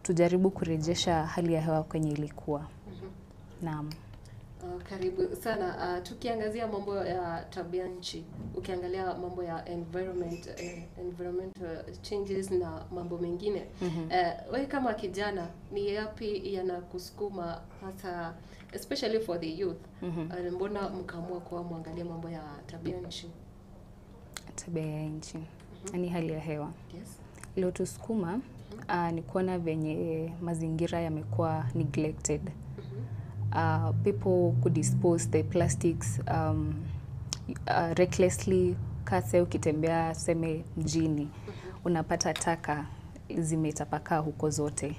tujaribu kurejesha hali ya hewa kwenye ilikuwa. Naam. Karibu sana. Tukiangazia mambo ya tabia nchi, ukiangalia mambo ya environmental changes na mambo mengine, wewe kama kijana ni yapi yanakusukuma hasa especially for the youth? Mbona mkaamua kuwa muangalia mambo ya tabia nchi? Tabia ya nchi. Ni hali ya hewa. Yes. Leo tusukuma ni kuona venye mazingira yamekuwa neglected. People could dispose the plastics recklessly. Kase ukitembea seme mjini, unapata taka zimetapakaa huko zote.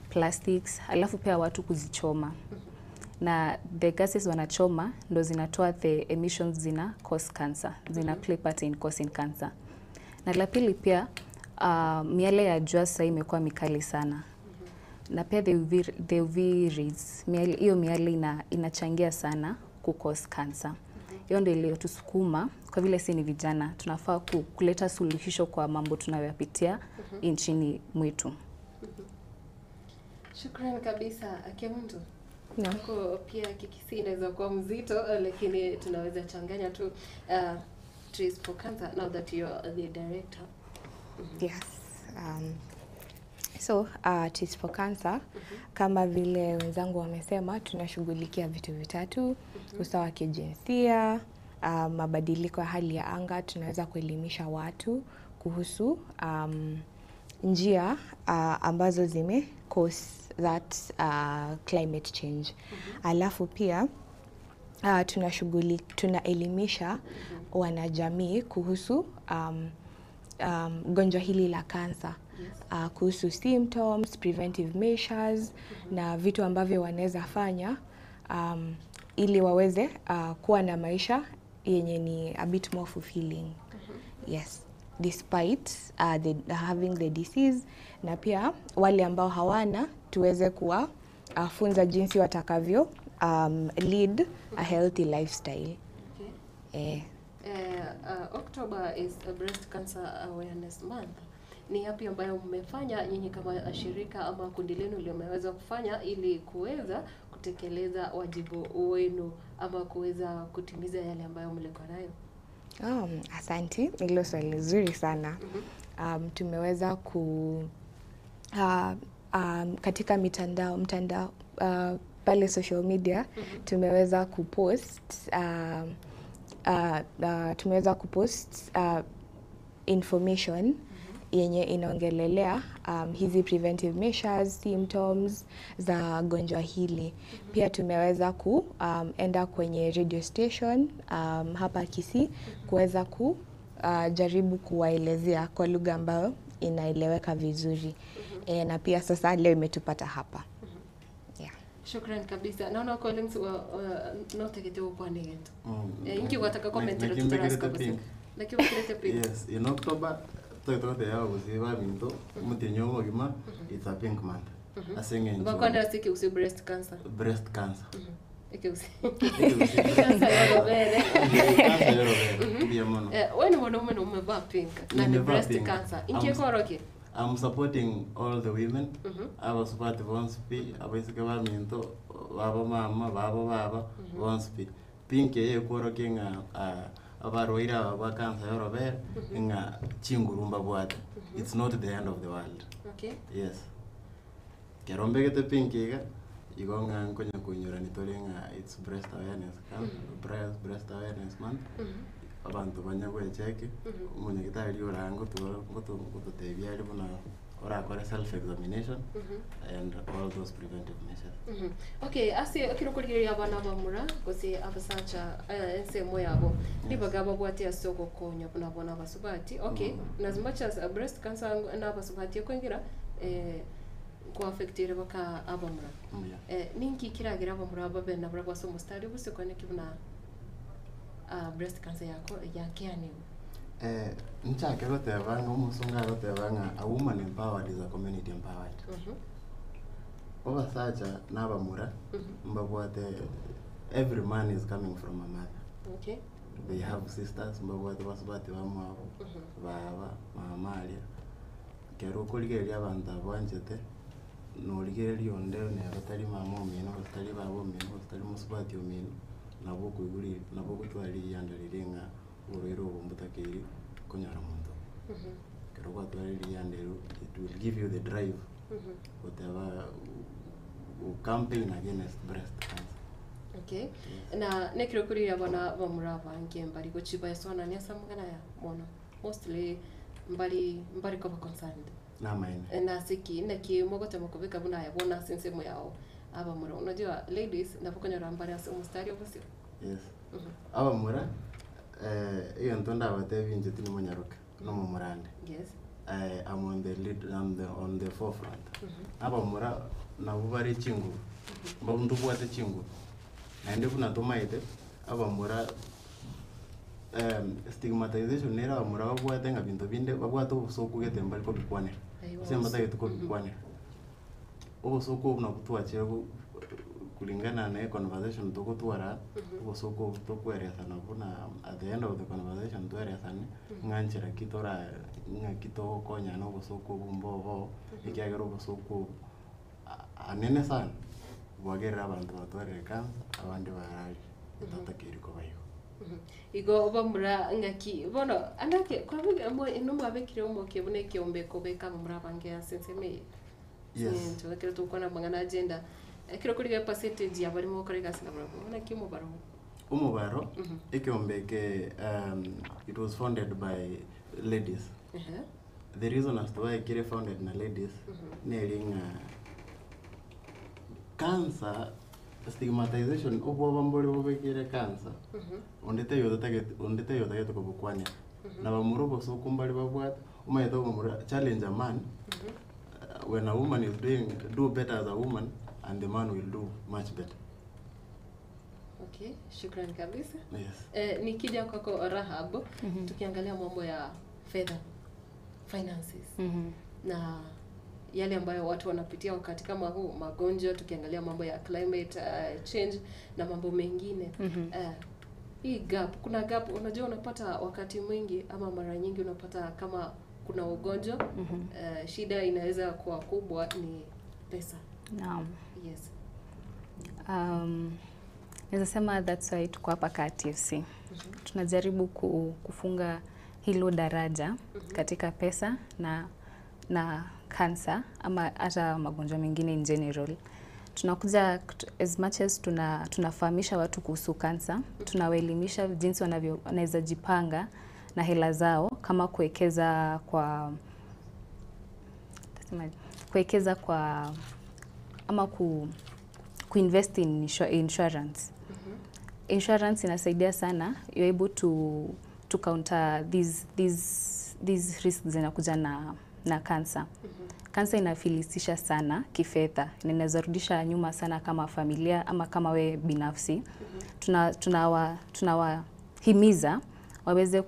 Plastics, alafu pia watu kuzichoma. Na the gases wanachoma ndo zinatoa the emissions zina cause cancer. Zina play part in causing cancer. Na la pili pia miale ya jua sasa imekuwa mikali sana. Na pia the UV rays, hiyo miale inachangia sana ku cause cancer. Hiyo ndio iliyotusukuma kwa vile si ni vijana, tunafaa kuleta suluhisho kwa mambo tunayopitia nchini mwetu. Shukrani kabisa. Kemunto. Naam. Pia Kikisii inaweza kuwa mzito, lakini tunaweza changanya tu. Trees for Cancer, now that you're the director. Yes. So, Trees for Cancer, kama vile wenzangu wamesema, tunashughulikia vitu vitatu: usawa wa kijinsia, mabadiliko ya hali ya anga. Tunaweza kuelimisha watu kuhusu njia ambazo zime cause that climate change. Alafu pia tunaelimisha wanajamii kuhusu gonjwa hili la kansa. Kuhusu symptoms, preventive measures na vitu ambavyo wanaweza fanya ili waweze kuwa na maisha yenye ni a bit more fulfilling. Yes, despite having the disease. Na pia wale ambao hawana, tuweze kuwafunza jinsi watakavyo lead a healthy lifestyle. October is a breast cancer awareness month. Ni yapi ambayo mmefanya nyinyi kama shirika ama kundi lenu limeweza kufanya ili kuweza kutekeleza wajibu wenu ama kuweza kutimiza yale ambayo mlikuwa nayo? Asante, hilo swali zuri sana. Tumeweza katika mtandao pale social media tumeweza kupost information yenye inaongelelea hizi preventive measures, symptoms za gonjwa hili. Pia tumeweza kuenda kwenye radio station hapa Kisii kuweza kujaribu kuwaelezea kwa lugha ambayo inaeleweka vizuri. Na pia sasa leo imetupata hapa. Shukrani kabisa. Naona Collins notekete upande yetu. Inki wataka comment la tutaraska basi. Lakini wakilete pink. Yes, in October tote yao kuziba minto mutinyo gima it's a pink month. Asenga nje. Bakwanda siki usi breast cancer. Breast cancer. Usi. Cancer ya robere. Cancer ya robere. Ndio mono. Wewe ni mwanaume na umevaa pink na ni breast cancer. Inki koroke. I'm supporting all the women. I was part of OneSP. Abisike ba minto baba mama baba OneSP. Pink ye koroke nga abaroira baba cancer ya robere nga chingurumba bwate. It's not the end of the world. Okay. Yes. Kerombe gete pink iga igonga nkonya kunyura nitolenga it's breast awareness breast awareness month. Abantu banyagwe cheke umunye kitari orango to tebya ari buna ora self examination and all those preventive measures. Okay, asi akirokorira abana bamura gose abasacha ensemo yabo nibagaba bwate asoko konya bunabona basubati. Okay, as much as a breast cancer na basubati kwingira ko affectire baka abamura. Ninki kiragira abamura babena bra kwaso mustari buse kone kibuna breast cancer yako yakiani. Nchake rotevanga umusunga rotevanga a woman empowered is a community empowered. Obasacha nabamura mbabwate every man is coming from a mother. Okay. They have sisters mbabwate basubati bamwabo baba mama alia kero koligereria abantu abanjete noligereria onde nero tari mama omino tari baba omino tari musubati omino nabo kuiguri nabo gutwari yandarirenga urero bombutakiri konyara muntu kero gwatwari yandero it will give you the drive whatever campaign against breast cancer. Okay. Na nekiro kuri abana bamurava ngembari gochiba yasona nesa mugana ya mono mostly mbari ko concerned na maine na siki na ki mogote mukubika buna ya bona sense mo yao abamura unajua ladies napokonyora mbari asa mustari obusio. Yes. Abamura iyo ntonda abatevi njeti munyaruka no mumurande. Yes. I'm on the lead, on the forefront. Abamura nabo bari chingu mbundu bwate chingu naende kuna tomaite abamura stigmatization nera abamura babwate nga bintu binde babwate obusoku gete mbali ko bikwane semba tayo ko bikwane obusoku buna kutwachira kulingana na conversation toko twara obusoku tokwerya sana buna at the end of the conversation twerya sana nganchira kitora ngakito konya no obusoku bumbobo ikyagero obusoku anene sana bwagerera abantu batware kansa abandi barari tatakiri ko bayo igo bamura ngaki bono andake kwa vile mo inumwa bekire umoke bune kiombe ko beka bamura bange asenseme. Yes. Tukere tukona mangana agenda kiro kuri percentage ya bari mo kore gasina bro bona kimo baro umubaro ikiombe ke it was founded by ladies. The reason as to why kire founded na ladies nelinga cancer stigmatization obo bambole bobekire cancer ondete yoda ko bukwane na bamurobo so kumbali babwata umayeta umura challenge a man when a woman is do better as a woman and the man will do much better. Okay, shukrani kabisa. Yes. Nikija kwako Rahab, tukiangalia mambo ya fedha, finances. Na yale ambayo watu wanapitia wakati kama huu, magonjwa, tukiangalia mambo ya climate change na mambo mengine. Hii gap, kuna gap, unajua unapata wakati mwingi ama mara nyingi unapata kama kuna ugonjwa, shida inaweza kuwa kubwa ni pesa. Naam. Yes. Naweza sema that's why tuko hapa kwa TFC. Tunajaribu kufunga hilo daraja katika pesa na cancer ama hata magonjwa mengine in general. Tunakuja as much as tunafahamisha watu kuhusu cancer, tunawaelimisha jinsi wanaweza jipanga na hela zao kama kuwekeza kwa ama kuinvest in insurance. Insurance inasaidia sana, you're able to counter these risks zinakuja na cancer. Cancer inafilisisha sana kifedha, inaweza rudisha nyuma sana kama familia ama kama we binafsi. Tunawahimiza waweze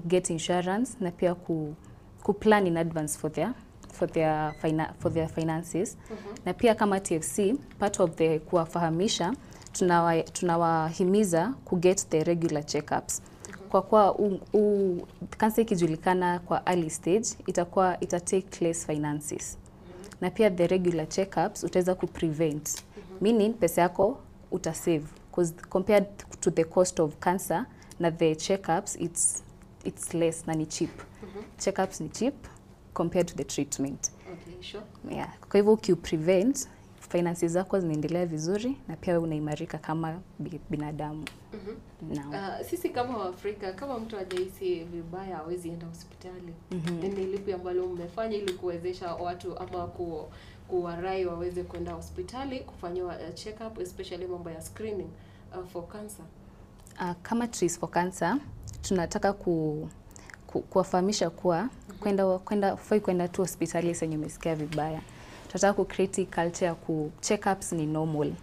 get insurance na pia ku plan in advance for their finances. Na pia kama TFC, part of the kuwafahamisha, tunawahimiza get the regular checkups. Kwa kuwa cancer ikijulikana kwa early stage, ita take less finances. Na pia the regular checkups utaweza prevent. Meaning pesa yako utasave, because compared to the cost of cancer na the checkups it's less na ni cheap. Checkups ni cheap compared to the treatment. Okay, sure. Yeah. Kwa hivyo prevent, finances zako zinaendelea vizuri na pia wewe unaimarika kama binadamu. Sisi kama Waafrika, kama mtu hajahisi vibaya hawezi enda hospitali. Ni lipi ambalo mmefanya ili kuwezesha watu ama kuwarai waweze kwenda hospitali kufanywa check-up, especially mambo ya screening for cancer? Kama Trees for Cancer, tunataka kuwafahamisha kuwa kwenda tu hospitali senye umesikia vibaya. Tunataka ku create culture ya check-ups ni normal.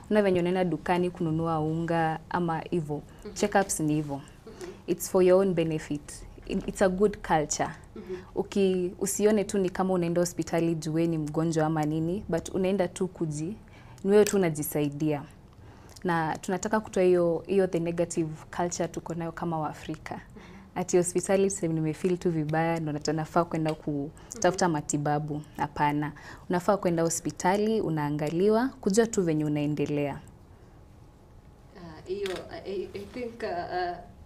Unavenye unaenda dukani kununua unga ama hivyo. Check-ups ni hivyo. It's for your own benefit. It's a good culture. Usione tu ni kama unaenda hospitali juu ni mgonjwa ama nini, but unaenda tu ni wewe tu unajisaidia. Na tunataka kutoa hiyo the negative culture tuko nayo kama Waafrika. ati hospitali tuseme nimefeel tu vibaya ndo nafaa kwenda kutafuta matibabu. Hapana. Unafaa kwenda hospitali, unaangaliwa, kujua tu venye unaendelea. Hiyo I think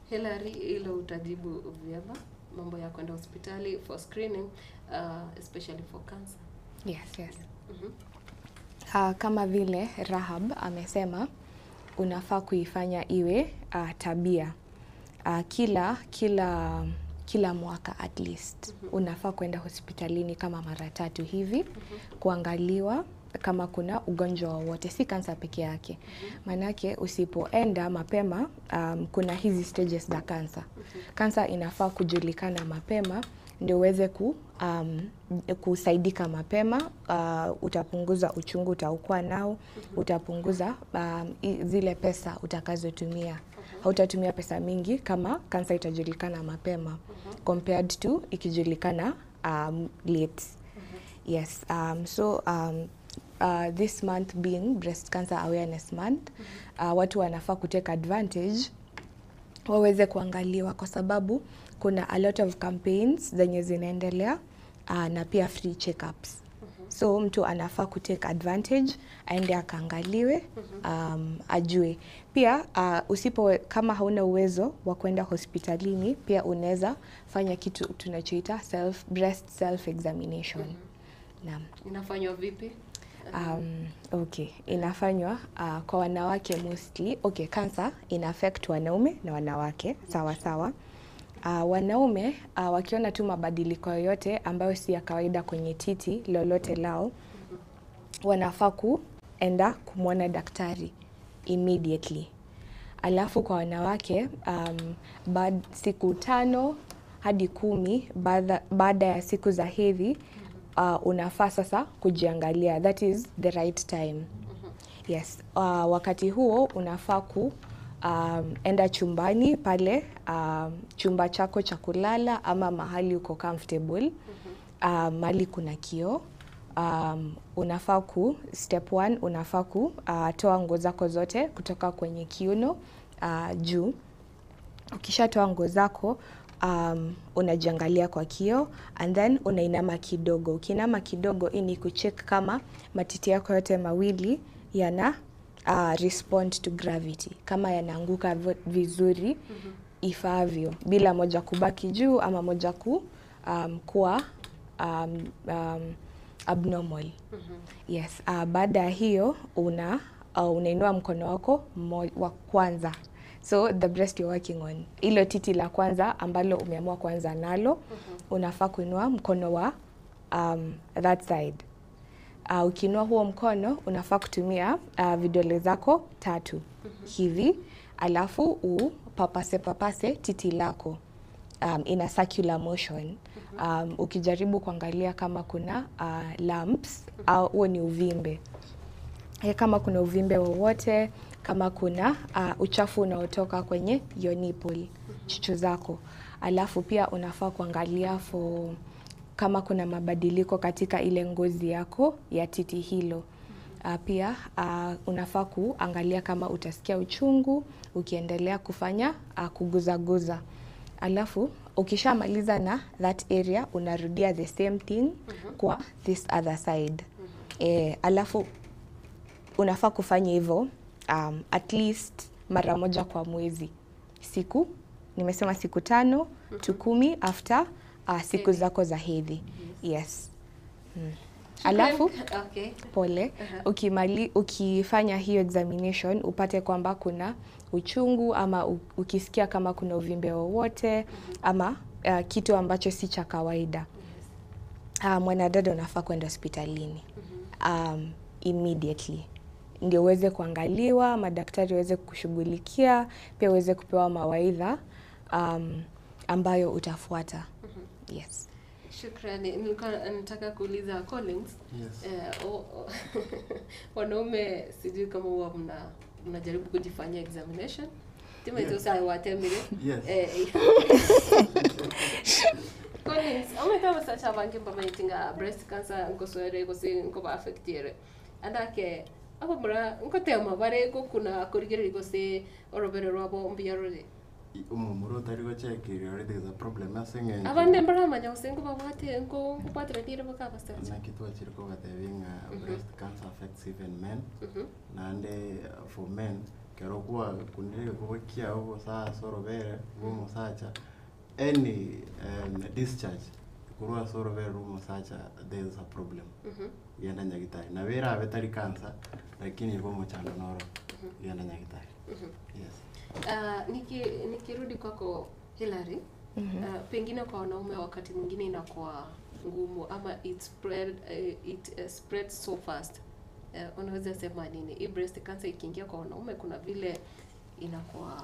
Hilary ilo utajibu vyema mambo ya kwenda hospitali for screening, especially for cancer. Yes. Kama vile Rahab amesema, unafaa kuifanya iwe tabia. Kila mwaka at least unafaa kwenda hospitalini kama mara 3 hivi kuangaliwa kama kuna ugonjwa wowote, si kansa peke yake. Manake usipoenda mapema, kuna hizi stages za kansa. Kansa inafaa kujulikana mapema ndio uweze kusaidika mapema. Utapunguza uchungu utakuwa nao, utapunguza zile pesa utakazotumia. Hautatumia pesa mingi kama kansa itajulikana mapema compared to ikijulikana late. Yes. This month being Breast Cancer Awareness Month, watu wanafaa kutake advantage waweze kuangaliwa kwa sababu kuna a lot of campaigns zenye zinaendelea na pia free checkups. So mtu anafaa kutake advantage, aende akaangaliwe, ajue. Pia kama hauna uwezo wa kwenda hospitalini, pia unaweza fanya kitu tunachoita breast self examination. Naam. Inafanywa vipi? Inafanywa kwa wanawake mostly. Cancer ina affect wanaume na wanawake sawa. Wanaume wakiona tu mabadiliko yoyote ambayo si ya kawaida kwenye titi lolote lao, wanafaa kuenda kumwona daktari immediately. Alafu kwa wanawake siku 5 hadi 10 baada ya siku za hedhi, unafaa sasa kujiangalia. That is the right time. Yes. Wakati huo unafaa enda chumbani pale, chumba chako cha kulala ama mahali uko comfortable, mahali kuna kioo. Unafaa step 1 unafaa toa nguo zako zote kutoka kwenye kiuno juu. Ukishatoa nguo zako, unajiangalia kwa kioo and then unainama kidogo. Ukiinama kidogo ni kucheck kama matiti yako yote mawili yana respond to gravity, kama yanaanguka vizuri ifaavyo bila moja kubaki juu ama moja kuwa abnormal. Yes. Baada ya hiyo unainua mkono wako wa kwanza. So the breast you're working on, ilo titi la kwanza ambalo umeamua kuanza nalo, unafaa kuinua mkono wa that side. Ukiinua huo mkono, unafaa kutumia vidole zako 3 hivi, alafu upapase titi lako in a circular motion. Ukijaribu kuangalia kama kuna lumps au huo ni uvimbe. Kama kuna uvimbe wowote, kama kuna uchafu unaotoka kwenye your nipple, chuchu zako. Alafu pia unafaa kuangalia kama kuna mabadiliko katika ile ngozi yako ya titi hilo. Pia unafaa kuangalia kama utasikia uchungu ukiendelea kufanya kuguzaguza. Alafu ukishamaliza na that area, unarudia the same thing kwa this other side. Alafu unafaa kufanya hivyo at least mara moja kwa mwezi. Nimesema siku 5 to 10 after siku zako za hedhi. Yes. Alafu pole, ukifanya hiyo examination upate kwamba kuna uchungu ama ukisikia kama kuna uvimbe wowote ama kitu ambacho si cha kawaida, mwanadada unafaa kwenda hospitalini immediately ndio uweze kuangaliwa, madaktari waweze kukushughulikia, pia uweze kupewa mawaidha ambayo utafuata. Yes. Shukrani. Nilikuwa nataka kuuliza Collins. Yes. Wanaume sijui kama huwa mnajaribu kujifanyia examination. Yes. Collins, ametawa sacha bangi mpamayitinga breast cancer nkoswere nko affectiere. Andake abo mura nkotema bare ko kuna kurigere gose orobere rwabo mbiyarore. umumuro tari ko check already is a problem asenge abande mbara manya usengo babwate ngo kwatira dire bakaba start na kitu achiriko katebinga breast cancer affects even men nande for men kero kuwa kundire ko kia uko saa soro bere rumo sacha any discharge kurua soro bere rumo sacha there is a problem yenda nyagitari na vera abetari cancer lakini kwa mchando noro yenda nyagitari yes. Nikirudi kwako Hilary, pengine kwa wanaume wakati mwingine inakuwa ngumu ama it spreads so fast. Unaweza sema nini? Hii breast cancer ikiingia kwa wanaume kuna vile inakuwa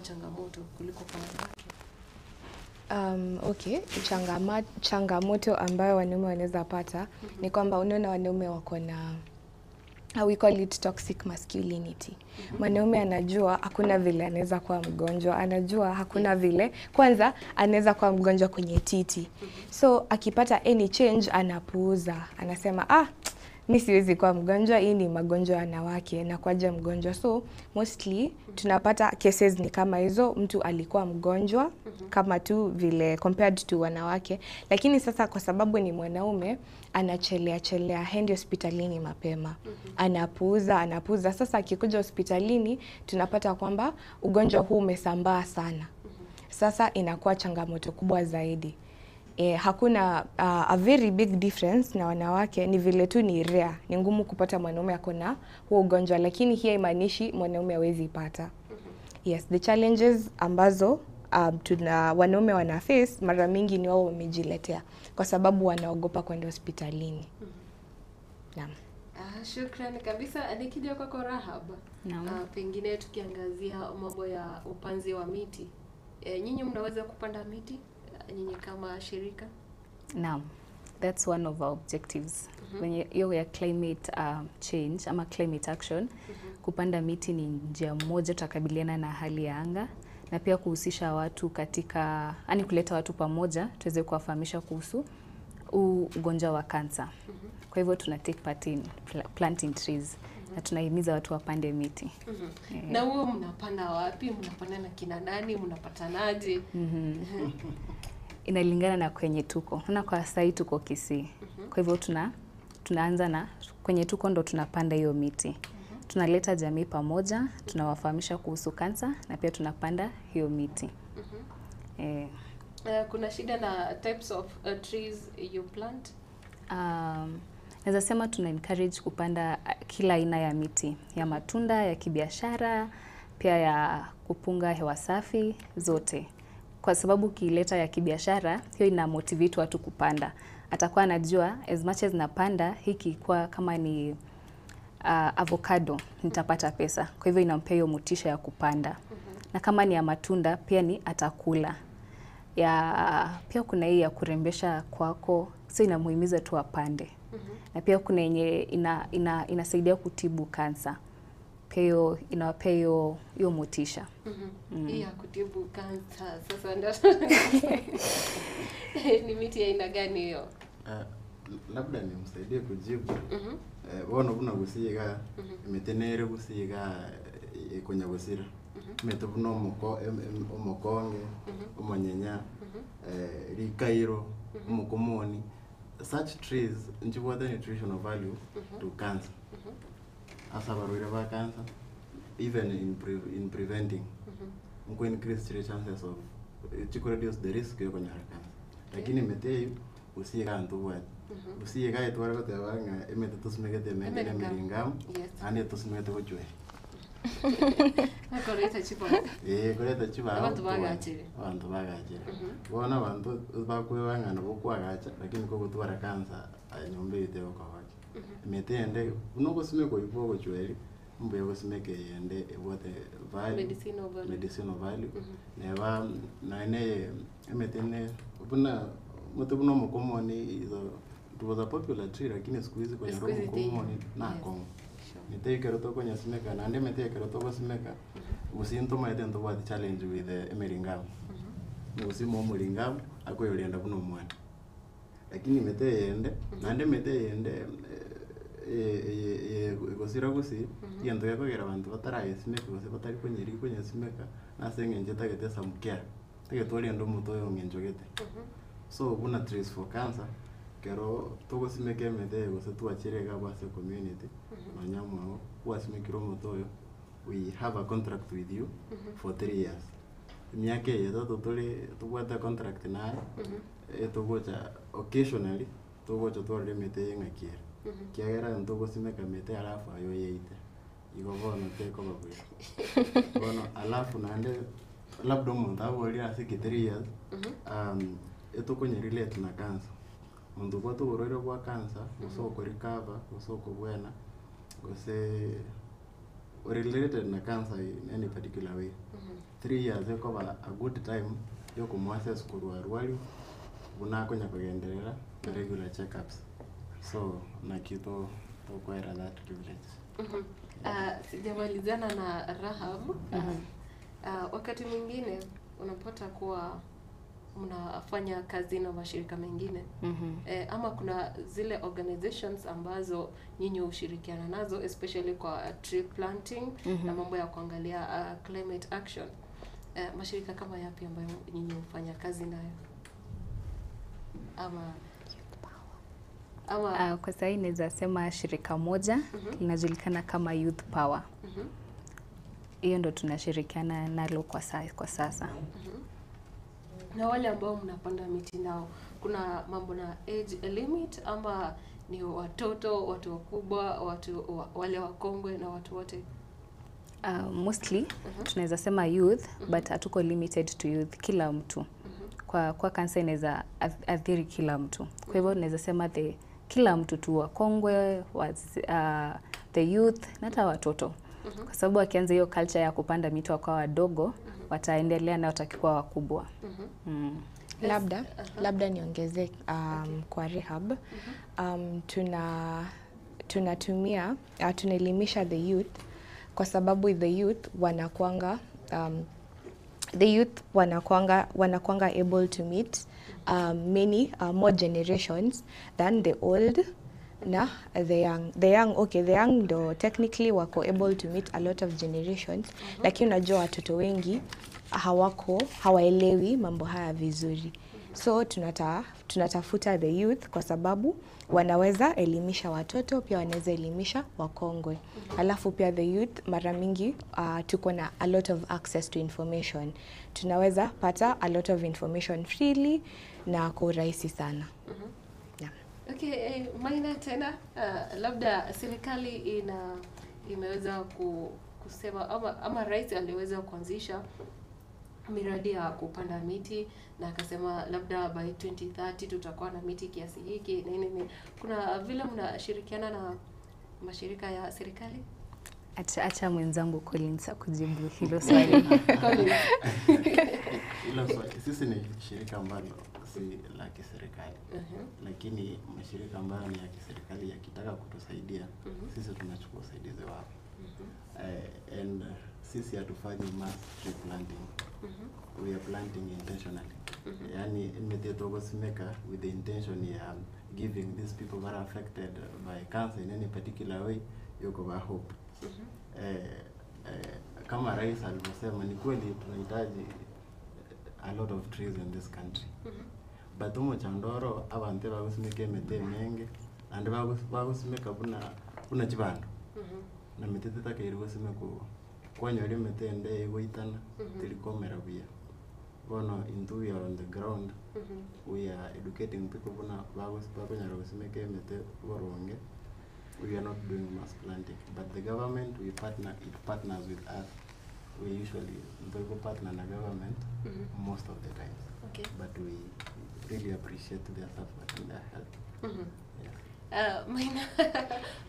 changamoto kuliko kwa wanawake. Okay, changamoto ambayo wanaume wanaweza pata ni kwamba unaona wanaume wako na we call it toxic masculinity. Mwanaume anajua hakuna vile anaweza kuwa mgonjwa, anajua hakuna vile kwanza anaweza kuwa mgonjwa kwenye titi. So akipata any change anapuuza, anasema mimi siwezi kuwa mgonjwa, hii ni magonjwa ya wanawake na kwaje mgonjwa. So mostly tunapata cases ni kama hizo, mtu alikuwa mgonjwa kama tu vile compared to wanawake, lakini sasa kwa sababu ni mwanaume anachelea haendi hospitalini mapema. Anapuuza. Sasa akikuja hospitalini tunapata kwamba ugonjwa huu umesambaa sana. Sasa inakuwa changamoto kubwa zaidi. Hakuna a very big difference na wanawake, ni vile tu ni rare. Ni ngumu kupata mwanaume ako na huo ugonjwa, lakini hii haimaanishi mwanaume hawezi pata. Yes, the challenges ambazo wanaume wana face mara mingi ni wao wamejiletea kwa sababu wanaogopa kwenda hospitalini. Naam. Shukrani kabisa. Nikija kwako Rahab, pengine tukiangazia mambo ya upanzi wa miti. Nyinyi mnaweza kupanda miti nyinyi kama shirika? Naam. That's one of our objectives. When you are climate change ama climate action, kupanda miti ni njia moja tutakabiliana na hali ya anga na pia kuhusisha watu katika kuleta watu pamoja tuweze kuwafahamisha kuhusu ugonjwa wa kansa. Kwa hivyo tuna take part in planting trees na tunahimiza watu wapande miti. Na huo mnapanda wapi? Mnapanda na kina nani? Mnapatanaje? Inalingana na kwenye tuko. Na kwa sasa tuko Kisii. Kwa hivyo tunaanza na kwenye tuko ndo tunapanda hiyo miti. Tunaleta jamii pamoja, tunawafahamisha kuhusu kansa na pia tunapanda hiyo miti. Kuna shida na types of trees you plant? Naweza sema tuna encourage kupanda kila aina ya miti, ya matunda, ya kibiashara, pia ya kupunga hewa safi, zote. Kwa sababu kileta ya kibiashara, hiyo ina motivate watu kupanda. Atakuwa anajua as much as napanda hiki kwa kama ni avocado nitapata pesa. Kwa hivyo inampea hiyo motisha ya kupanda. Na kama ni ya matunda pia ni atakula. Pia kuna hii ya kurembesha kwako, so inamuhimiza tu apande. Na pia kuna yenye inasaidia kutibu kansa. Pia hiyo inawapea hiyo motisha. Hii ya kutibu kansa sasa ndio ni miti ya aina gani hiyo? Labda nimsaidie kujibu. Wono kuna gusiga metenere gusiga ikonya gusira. Metobno umukonge, umanyenya, rikairo, umukomoni. Such trees njibuwa nutritional value to cancer. Asa baruira ba cancer, even in preventing. Mko increase the chances of to reduce the risk ya kunya cancer. Lakini metei usiga ntuwa. Usiga etwara ko tewanga emete tusmegete mengene meringam, ane tusmegete kujwe. Akoreta chipo. Koreta chipo. Abantu bagachire. Bona abantu bakwebanga nabo kwagacha lakini ko gutwara cancer anyombe ite okawaki. Metende unoko simeko ipo kujwe. Mbe gosimeke yende ebote value medicinal value. Neba naine emetene ubuna mutubuno mukomoni izo it was a popular tree lakini siku hizi kwenye roho mukomoni na kongo. Nitei keroto kwenye simeka na ande metei keroto kwa simeka. Usinto maite ndo wa challenge with the emeringam. Usimo muringam ako yolienda kuno mwana. Lakini metei yende na ande metei yende gusira gusi yendo yakogera abantu batarayesimeka gose batari kwenyesimeka nase ngenje tagete samukera tagetwari ndo muto yo ngenjogete so buna trace for cancer kero togosimeke mede gose tuachirega base community nonyamwa wasimekiro muto yo we have a contract with you for 3 years miaka yeto totole tugwata contract na togocha occasionally togocha tware mete ngakira kiagera ntogosimeka mete alafu ayo yeite igobono teko babwe bono alafu nande labda umuntu abori asike 3 years etokonye relate na cancer mundu kwa tugorore kwa cancer usoko recover usoko bwena gose related na cancer in any particular way 3 years ekoba a good time yo kumwasses kurwarwali bunakonya kugenderera regular checkups so na kitu tokwera that privilege sijamalizana na Rahab. Wakati mwingine unapata kuwa mnafanya kazi na mashirika mengine ama kuna zile organizations ambazo nyinyi ushirikiana nazo especially kwa tree planting na mambo ya kuangalia climate action. Mashirika kama yapi ambayo nyinyi hufanya kazi nayo? Ama kwa sasa inaweza sema shirika moja linajulikana kama Youth Power. Hiyo ndo tunashirikiana nalo kwa sasa. Na wale ambao mnapanda miti nao, kuna mambo na age limit ama ni watoto, watu wakubwa, wale wakongwe na watu wote? Mostly tunaweza sema youth but hatuko limited to youth, kila mtu. Kwa cancer inaweza athiri kila mtu. Kwa hivyo tunaweza sema kila mtu tu, wakongwe, the youth na hata watoto. Kwa sababu wakianza hiyo culture ya kupanda miti wakawa wadogo, wataendelea na watakuwa wakubwa. Labda niongeze kwa Rahab. Tunaelimisha the youth kwa sababu the youth wanakuanga able to meet many more generations than the old na the young. The young ndo technically wako able to meet a lot of generations, lakini unajua watoto wengi hawaelewi mambo haya vizuri. So tunatafuta the youth kwa sababu wanaweza elimisha watoto, pia wanaweza elimisha wakongwe. Alafu pia the youth mara mingi tuko na a lot of access to information. Tunaweza pata a lot of information freely na kwa urahisi sana. Okay, Maina tena labda serikali imeweza kusema ama rais aliweza kuanzisha miradi ya kupanda miti na akasema labda by 2030 tutakuwa na miti kiasi hiki na nini. Kuna vile mnashirikiana na mashirika ya serikali? Acha mwenzangu Collins kujibu hilo swali. Hilo swali sisi ni shirika ambalo si la kiserikali. Lakini mashirika ambayo ni ya kiserikali yakitaka kutusaidia sisi tunachukua usaidizi wao. And sisi hatufanyi mass tree planting. We are planting intentionally. Yani imetogosimeka with the intention ya giving these people who are affected by cancer in any particular way yoko ba hope. Kama rais alivyosema ni kweli tunahitaji a lot of trees in this country. But chandoro abantu bagusimeke mete menge and bagusimeka buna chibando. Na metete takirwa simeko kwanyore metende goitana tilikomera bia. Bono into we are on the ground. We are educating people buna bagonyara gusimeke mete boronge. We are not doing mass planting, but the government it partners with us. We usually partner na government most of the time. Okay. But we really appreciate their support and their help. Maina,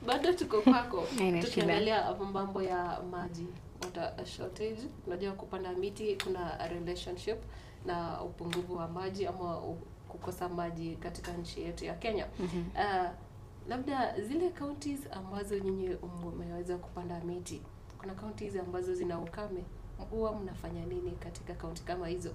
bado tuko kwako. Tukiangalia mambo ya maji, water shortage. Unajua kupanda miti kuna relationship na upungufu wa maji ama kukosa maji katika nchi yetu ya Kenya. Labda zile counties ambazo nyinyi mmeweza kupanda miti, kuna counties ambazo zina ukame, huwa mnafanya nini katika county kama hizo?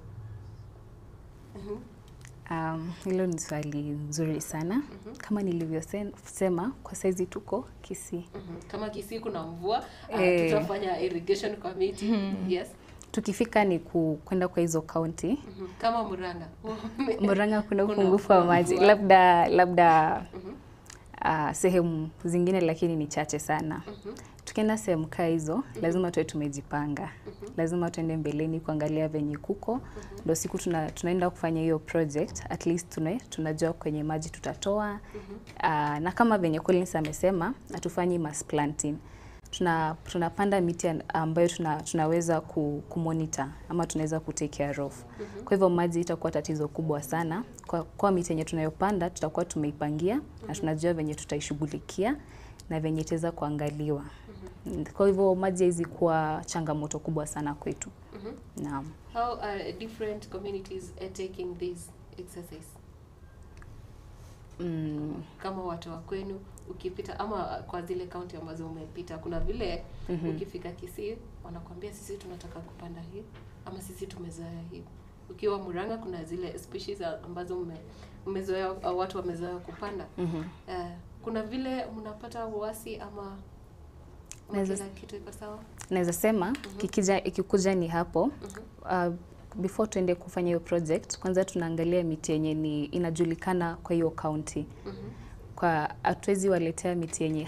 Hilo ni swali nzuri sana. Kama nilivyosema, kwa saizi tuko Kisii. Kama Kisii kuna mvua, tutafanya irrigation committee. Yes. Tukifika ni kwenda kwa hizo county. Kama Murang'a. Murang'a kuna upungufu wa maji. Labda sehemu zingine, lakini ni chache sana. Tukienda sehemu kaa hizo, lazima tuwe tumejipanga. Lazima tuende mbeleni kuangalia venye kuko. Ndio siku tunaenda kufanya hiyo project, at least tunajua kwenye maji tutatoa. Na kama venye Collins amesema, hatufanyi mass planting. Tunapanda miti ambayo tunaweza kumonitor ama tunaweza kutake care of. Kwa hivyo maji itakuwa tatizo kubwa sana. Kwa miti yenye tunayopanda tutakuwa tumeipangia na tunajua venye tutaishughulikia na venye itaweza kuangaliwa. Kwa hivyo maji hizi kuwa changamoto kubwa sana kwetu. Naam. How are different communities taking this exercise? Kama watu wa kwenu ukipita ama kwa zile county ambazo umepita, kuna vile ukifika Kisii wanakuambia sisi tunataka kupanda hii ama sisi tumezoea hii. Ukiwa Murang'a kuna zile species ambazo mmezoea, watu wamezoea kupanda. Kuna vile mnapata uasi ama kila kitu iko sawa? Naweza sema ikikuja ni hapo. Before tuende kufanya hiyo project, kwanza tunaangalia miti yenye inajulikana kwa hiyo county. Kwa hatuwezi waletea miti yenye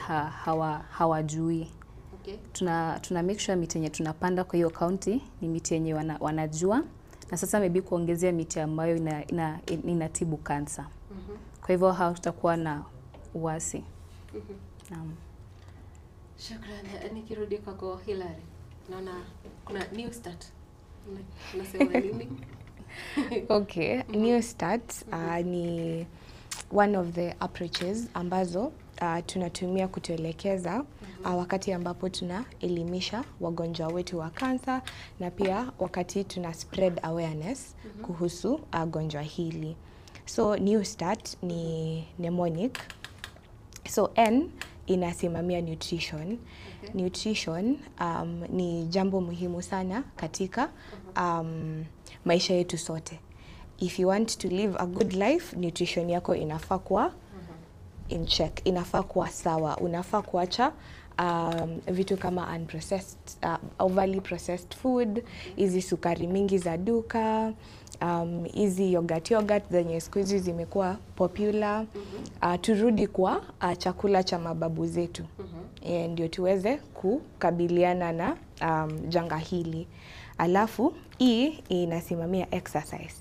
hawajui. Tuna make sure miti yenye tunapanda kwa hiyo county ni miti yenye wanajua, na sasa maybe kuongezea miti ambayo inatibu kansa. Kwa hivyo hautakuwa na uasi. Naam. Shukrani. Nikirudi kwako Hilary, naona kuna new start. Unasema nini? Okay, new start ni one of the approaches ambazo tunatumia kutuelekeza wakati ambapo tunaelimisha wagonjwa wetu wa kansa, na pia wakati tuna spread awareness kuhusu gonjwa hili. So new start ni mnemonic. So N inasimamia nutrition. Nutrition ni jambo muhimu sana katika maisha yetu sote. If you want to live a good life, nutrition yako inafaa kuwa in check, inafaa kuwa sawa. Unafaa kuacha vitu kama unprocessed, overly processed food, hizi sukari mingi za duka, hizi yogurt zenye siku hizi zimekuwa popular. Turudi kwa chakula cha mababu zetu. Ndio tuweze kukabiliana na janga hili. Alafu hii inasimamia exercise.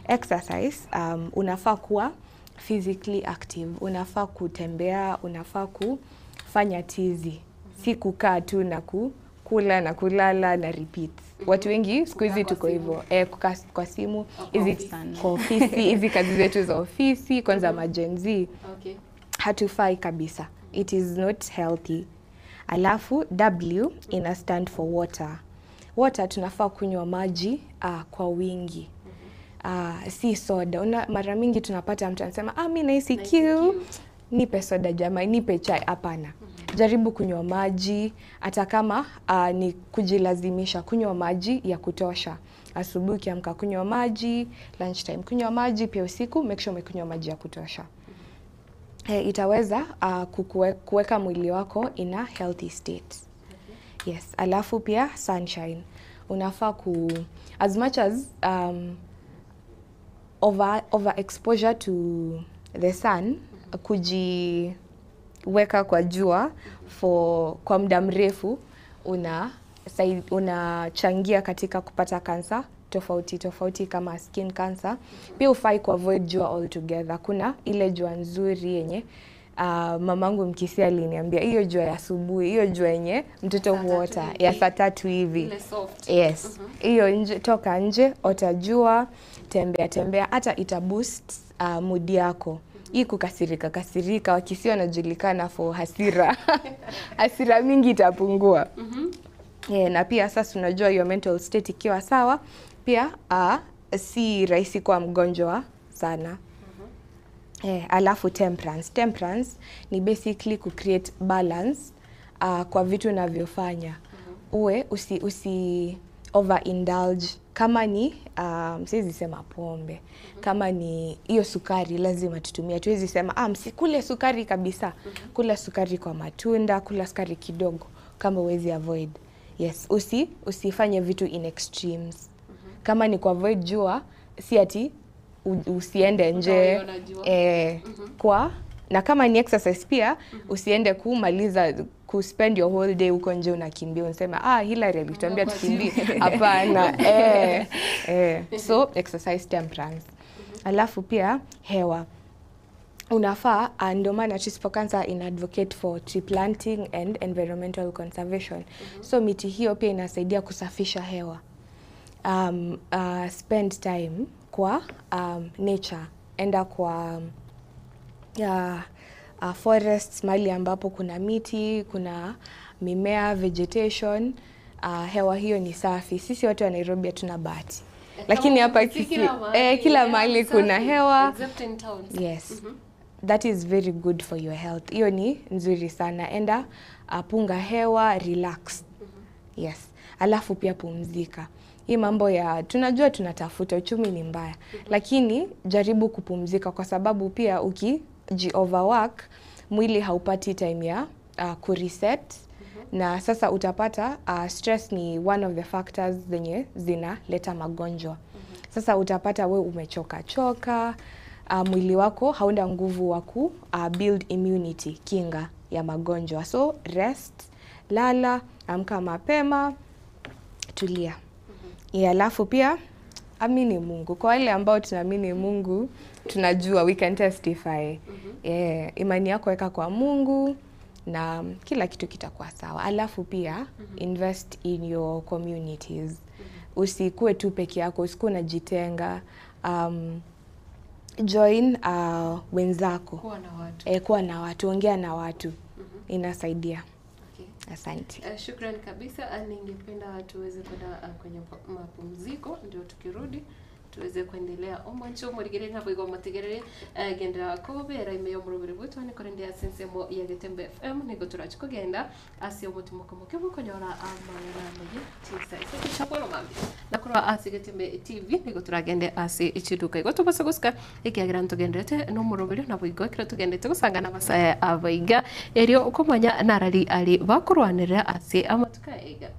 Exercise, unafaa kuwa physically active, unafaa kutembea, unafaa kufanya tizi, si kukaa tu na kula na kulala na repeat. Watu wengi siku hizi tuko hivyo, kukaa kwa simu, hizi kwa ofisi, hizi kazi zetu za ofisi, kwanza majenzi. Hatufai kabisa. It is not healthy. Alafu W ina stand for water. Water tunafaa kunywa maji kwa wingi. Si soda. Mara mingi tunapata mtu anasema mimi nahisi kiu, nipe soda jamani, nipe chai. Hapana. Jaribu kunywa maji, hata kama ni kujilazimisha, kunywa maji ya kutosha. Asubuhi ukiamka kunywa maji, lunchtime kunywa maji, pia usiku make sure umekunywa maji ya kutosha. Itaweza kuweka mwili wako in a healthy state. Yes. Alafu pia sunshine. Unafaa as much as over exposure to the sun, kujiweka kwa jua kwa muda mrefu unachangia katika kupata kansa tofauti kama skin cancer. Pia ufai kuavoid jua altogether. Kuna ile jua nzuri yenye mamangu Mkisia aliniambia, hiyo jua ya asubuhi, hiyo jua yenye mtoto huota ya saa 3 hivi. Yes. Hiyo nje, toka nje, ota jua, tembea, hata ita boost mood yako. Hii kasirika, Wakisia wanajulikana for hasira. Hasira mingi itapungua. Na pia sasa unajua your mental state ikiwa sawa, pia si rahisi kwa mgonjwa sana. Alafu temperance ni basically create balance kwa vitu unavyofanya. Uwe usi overindulge kama ni siwezi sema pombe, kama ni hiyo sukari lazima tutumie. Tuwezi sema msikule sukari kabisa. Kula sukari kwa matunda, kula sukari kidogo kama uwezi avoid. Yes, usifanye vitu in extremes. Kama ni kwa avoid jua, si ati usiende nje na kama ni exercise pia usiende kumaliza spend your whole day uko nje unakimbia unasema Hillary alituambia tukimbie. Hapana. So exercise temperance. Alafu pia hewa. Unafaa, ndio maana Chispo Cancer in advocate for tree planting and environmental conservation. So miti hiyo pia inasaidia kusafisha hewa. Spend time kwa nature. Enda kwa forests, mahali ambapo kuna miti, kuna mimea, vegetation. Hewa hiyo ni safi. Sisi watu wa Nairobi hatuna bahati. Lakini hapa kila mahali kuna hewa. Except in towns. Yes. That is very good for your health. Hiyo ni nzuri sana. Enda punga hewa, relax. Yes. Alafu pia pumzika. Hii mambo ya tunajua tunatafuta, uchumi ni mbaya. Lakini jaribu kupumzika kwa sababu pia overwork mwili haupati time ya kureset. Na sasa utapata stress ni one of the factors zenye zinaleta magonjwa. Sasa utapata we umechoka, mwili wako hauna nguvu wa ku build immunity, kinga ya magonjwa. So rest, lala, amka mapema, tulia. Alafu pia amini Mungu. Kwa wale ambao tunaamini Mungu, tunajua we can testify. Imani yako weka kwa Mungu na kila kitu kitakuwa sawa. Alafu pia invest in your communities. Usikue tu peke yako, usikuwe unajitenga. Join wenzako. Kuwa na watu, ongea na watu. Inasaidia. Asante. Shukrani kabisa. Ningependa tuweze kwenda kwenye mapumziko, ndio tukirudi tuweze kuendelea omancho murigere nabo igo mategerere gendera kobera imeyo murubiri butwa ni korendea sensemo ya Getembe FM nigo turachiko genda asi omutumuko mukibu konyora amara meje tisa ise chapolo mambi nakora asi Getembe TV nigo turagende asi ichiduka igo tubasa guska ikiagira ntugendete no murubiri nabo igo kira tugendete gusangana basaya abaiga erio ukomanya narari ali bakurwanira asi amatuka ega.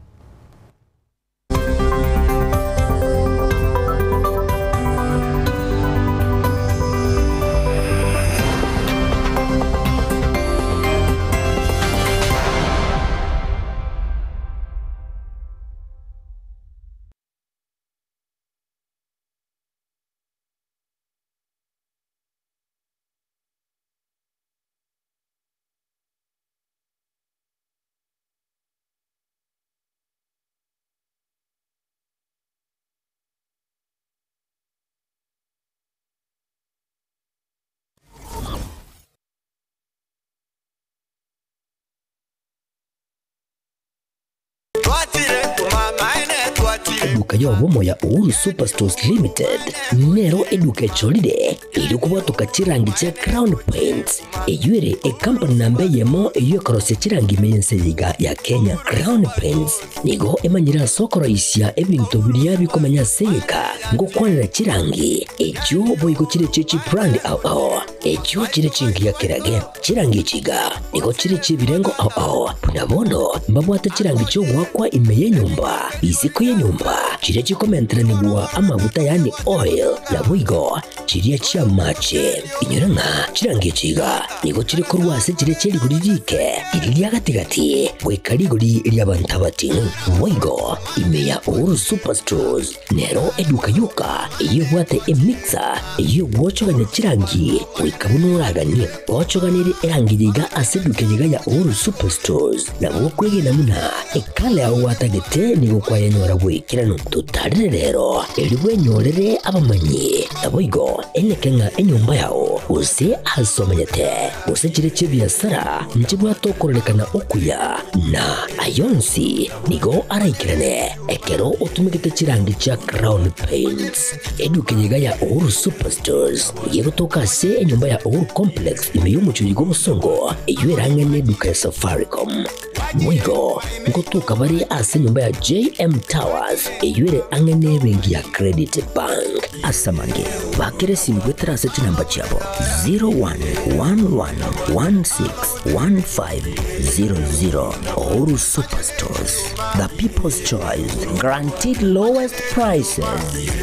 Eduka ya womo ya Uhuru Superstores Limited nero eduka cholide ili kubatuka chirangi cha Crown Paints eyure company nambe yemo iyo karose chirangi meyense yiga ya Kenya. Crown Paints nigo emanyira sokoro isya ebintu biriya bikomanya seka ngo kwanira chirangi ejo boyiko chire chichi brand ao ejo chire chingi ya kirage chirangi chiga nigo chire chibirengo ao punabono mbabwata chirangi cyo gwakwa imeye nyumba iziko ye nyumba chire chikomentra nibwa amavuta yani oil na bwigo chiriya chia mache inyuranga chirangi chiga nigo chire kurwase chire cheri guririke iriya gatigati gwekari guri iriya bantabati bwigo imeya Uhuru Superstores nero eduka yuka iyo bwate emixer iyo gwochoganya chirangi wikabunuragani gwochoganire erangiriga aseduke yiga ya Uhuru Superstores na gwokwege namuna ekale aho watagete nigo kwayanyora gwikirano tutarire rero eribwe nyorere abamanyi naboigo enekenga enyumba yao use asomanyete use chire chibiasara nchibwa tokorelekana okuya na ayonsi nigo araikirane ekero utumikite chirangi cha Crown Paints eduke yiga ya Uhuru Superstores yego tokase enyumba ya Uhuru Complex imeyumucho yigo musongo eyo erangene duka ya Safaricom Mwigo ngotuka bari ase nyumba ya JM Towers eyure angene bengi ya Credit Bank asamange bakere simbwetera ase namba chabo 0111161500 Oru Superstores, the people's choice, guaranteed lowest prices.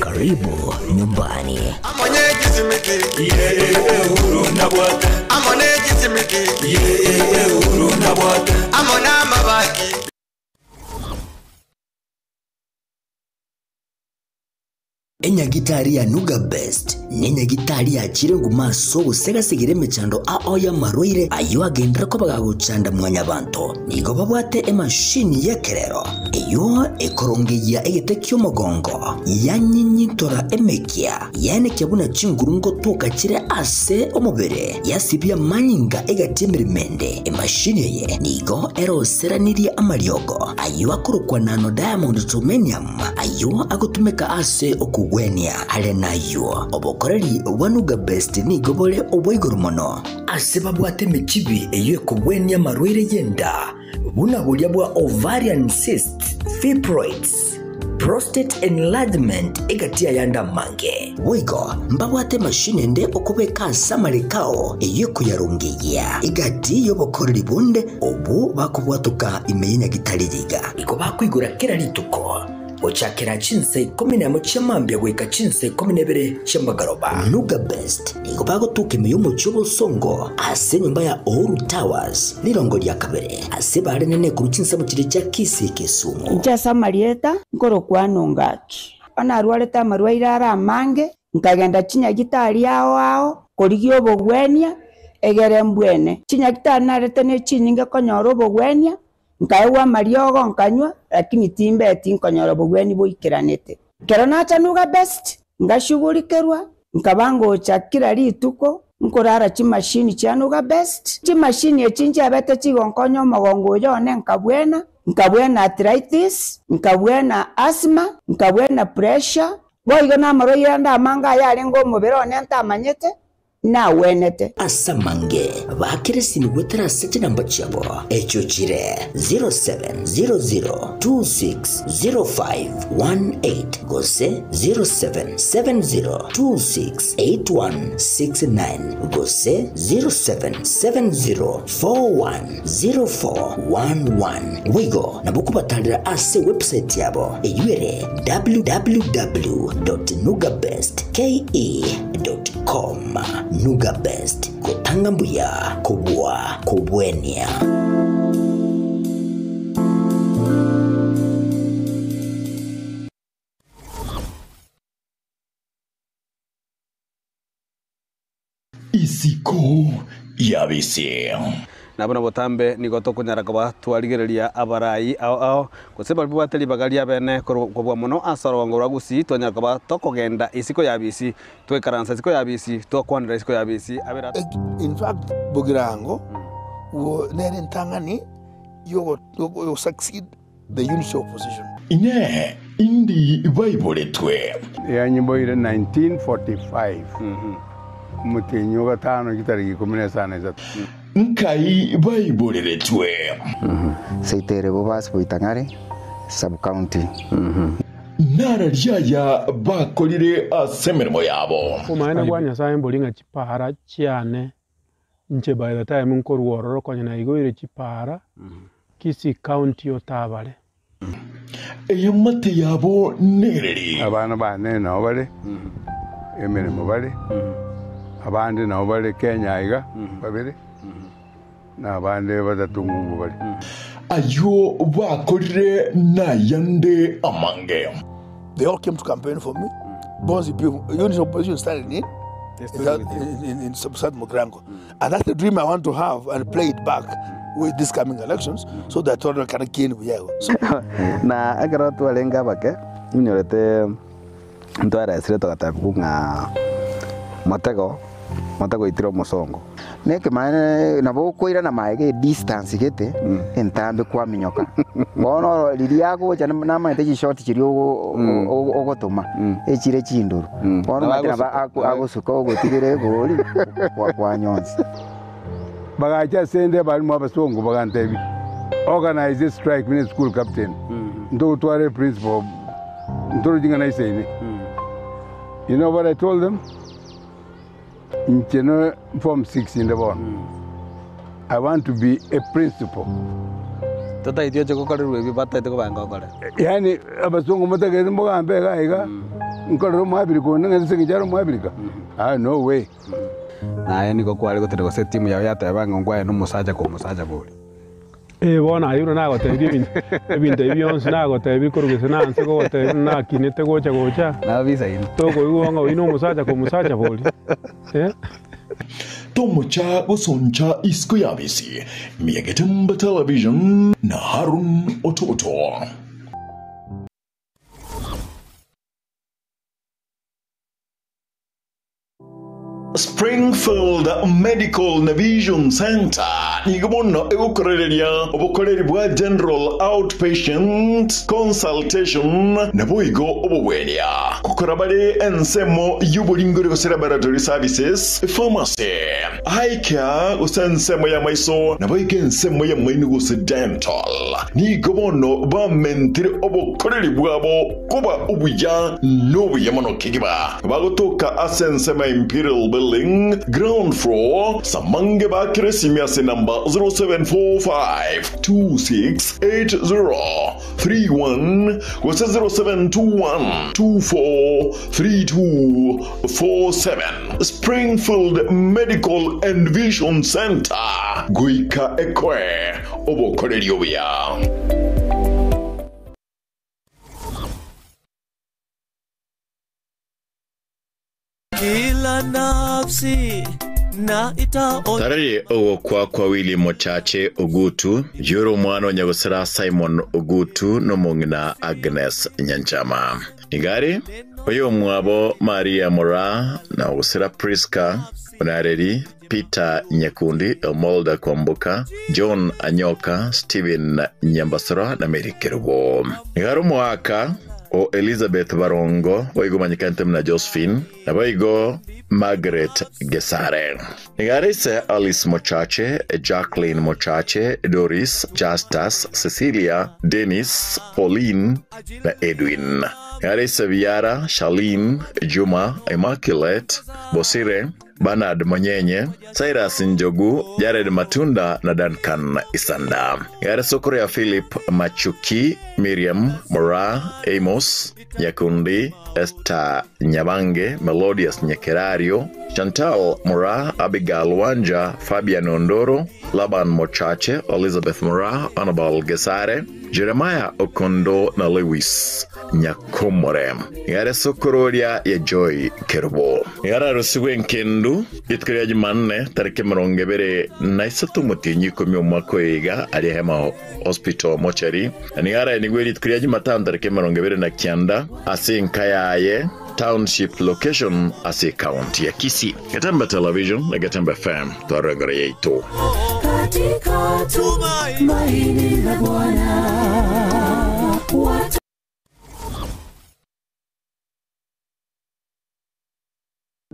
Karibu nyumbani. Enya gitari ya Nuga Best nenya gitari ya chirengu maso gusega sigire mechando aoya marwire ayo agendera ko bagagucanda mwanya banto nigo babwate emashini yekerero iyo ekorongeya egetekyo mogongo yanyinyitora emekia yane kyabuna chingurungo toka kire ase omubere yasibya manyinga egatimiremende emashini ye nigo eroseranirie amaryogo ayo akurukwa nano diamond titanium ayo agutumeka ase okugwenia ale nayo obokoreri wanuga best nigo bole obwoiguru mono ase babwate mechibi eyo kugwenia marwire yenda buna bulya bwa ovarian cyst fibroids prostate enlargement egatia yanda mange wigo mbabwate mashine nde okubeka samarikao eyo kuyarungiya igati yobokoreri bunde obu bakubwatuka imenya gitaririga iko bakwigura kera lituko ochakera chinse 11 chamambya gweka chinse 12 chambagaroba Nuga Best iko bagotuka imiyumo chubo songo ase nyumba ya Oru Towers lirongo lya kabere ase bare nene ku chinse mu kire cya Kisi Kisumu ncha samarieta ngoro kwanongaki ana arwareta marwaira ara mange nkagenda chinya gitari ao korigio obogwenia egere mbwene chinya gitari narete ne chinyinga konyoro obogwenia nkaewa mariogo nkanywa lakini timbe tinkonyoro bogweni boikiranete kero nacha Nuga Best ngashugurikerwa nkabango chakira rituko nkorara chimashini cha Nuga Best chimashini echinje abete chigonkonyo mogongo yone nkabwena arthritis nkabwena asthma nkabwena pressure boigo na maroira ndamanga yale ngo mubirone ntamanyete na wenete asamange bakirisi nigwetera sete namba chabo echo chire 0700260518 gose 0770268169 gose 0770410411 wigo nabukubatalira ase website yabo eyure www.nugabestke.com Nuga Best kutanga mbuya kubwa kubwenia isiko yabise nabona botambe nigoto kunyara kaba twarigereria abarai ao kuseba bwateli bagalia bene kobwa muno asaro ngora gusi twanyara kaba tokogenda isiko yabisi twekaransa isiko yabisi tokwanira isiko yabisi abera in fact bogirango wo nere ntangani yo succeed the unity of opposition ine indi bible twe ya nyimbo ile 1945 mutinyo gatano kitari komune sana za nkai bible retwe seitere bo bas boitangare sub county nara ryaya bakolire asemermo yabo kumana gwanya sa embolinga chipara chiane nche by the time nkorworo konya na igoire chipara Kisi county otabale eyamate yabo nereri abana bane na bale emeremo bale abandi na bale Kenya iga babere na bande badatungu bale ayo bakolire na yande amange. They all came to campaign for me. Bonzi people, unity opposition started in Sub-Sat Mogrango. And that's the dream I want to have and play it back with these coming elections so that all can gain Buyago. Na agara tu alenga bake, inyorete ntwara esreto katakunga matego itiro mosongo. Neke mane nabo koira na maege distance gete entambe kwa minyoka. Bono liliago jana na mate short chiri ogotoma echire chinduru. Bono mate na agosuka ogotigere goli kwa nyonzi. Bagacha sende bali mu abasongo bagantebi. organize this strike with school captain. Ndo tware principal. Ndo jinga na isaini. You know what I told them? In Form 6 in the born. I want to be a principal. Tata idio choko kare ruebi bata ito ko banga kare. Yani abasongo mata ke mboga ambega aiga. Nkoro mwabiri ko nanga sengijaro mwabiri ka. No way. Na yani ko kwali ko tere ko set team ya yata banga ngwa no musaja ko boli. Bona ayuro na gotebi ebinte ebions na gotebi korugese na anse ko gotebi na kinete gocha na visa in to ko iwanga ino musaja boli Tomocha Osoncha Isko Yabisi Miyagetemba Television na Harun Ototo. Springfield Medical Vision Center nigobono egukorereria obukoreri bwa general outpatient consultation nabuigo obubwenia kukorabare ensemo y'uburingiro laboratory services pharmacy eye care usensemo ya maiso nabuigo ensemo ya mainugus dental nigobono ba mentire obukoreri bwabo kuba ubuya n'obuyamano kigiba bagotoka asensema Imperial Building, ground floor, Samange Bakre Simiase number 0745-268031, was 0721-243247. Springfield Medical and Vision Center, Guika Ekwe, Obokorediobia. Kila nafsi na ita Tarari ogo kwa wili mochache Ogutu, Juro mwano nyagosera Simon Ogutu no mungina Agnes Nyanchama. Nigari, oyo mwabo Maria Mora na ogosera Priska, Onareri, Peter Nyekundi, Elmolda Kwambuka, John Anyoka, Steven Nyambasara na Mary Kerubo. Nigari mwaka o Elizabeth Barongo, waigo manyikantem na Josephine, na waigo Margaret Gesare. Nigarise Alice Mochache, Jacqueline Mochache, Doris, Justus, Cecilia, Dennis, Pauline, na Edwin. Nigarise Viara, Charlene, Juma, Immaculate, Bosire, Bernard Monyenye, Cyrus Njogu, Jared Matunda na Duncan Isanda. Yare sokoro ya Philip Machuki, Miriam Mora, Amos Nyakundi, Esther Nyabange, Melodious Nyekerario, Chantal Mora, Abigail Wanja, Fabian Ondoro, Laban Mochache, Elizabeth Mora, Annabelle Gesare, Jeremiah Okondo na Lewis Nyakomore. Yare sokororia ya Joy Kerubo. Yara rusiwe nkendu itkiriya Jumanne tariki 20 na isatu mutinyi komi umwaka yiga ari hema hospital mochari. Ni yara nigweri itkiriya Jumatano tariki 29 ase nkayaye township location ase county ya Kisii. Gatembe Television na Gatembe FM twarengere yeito. katika tumaini la Bwana.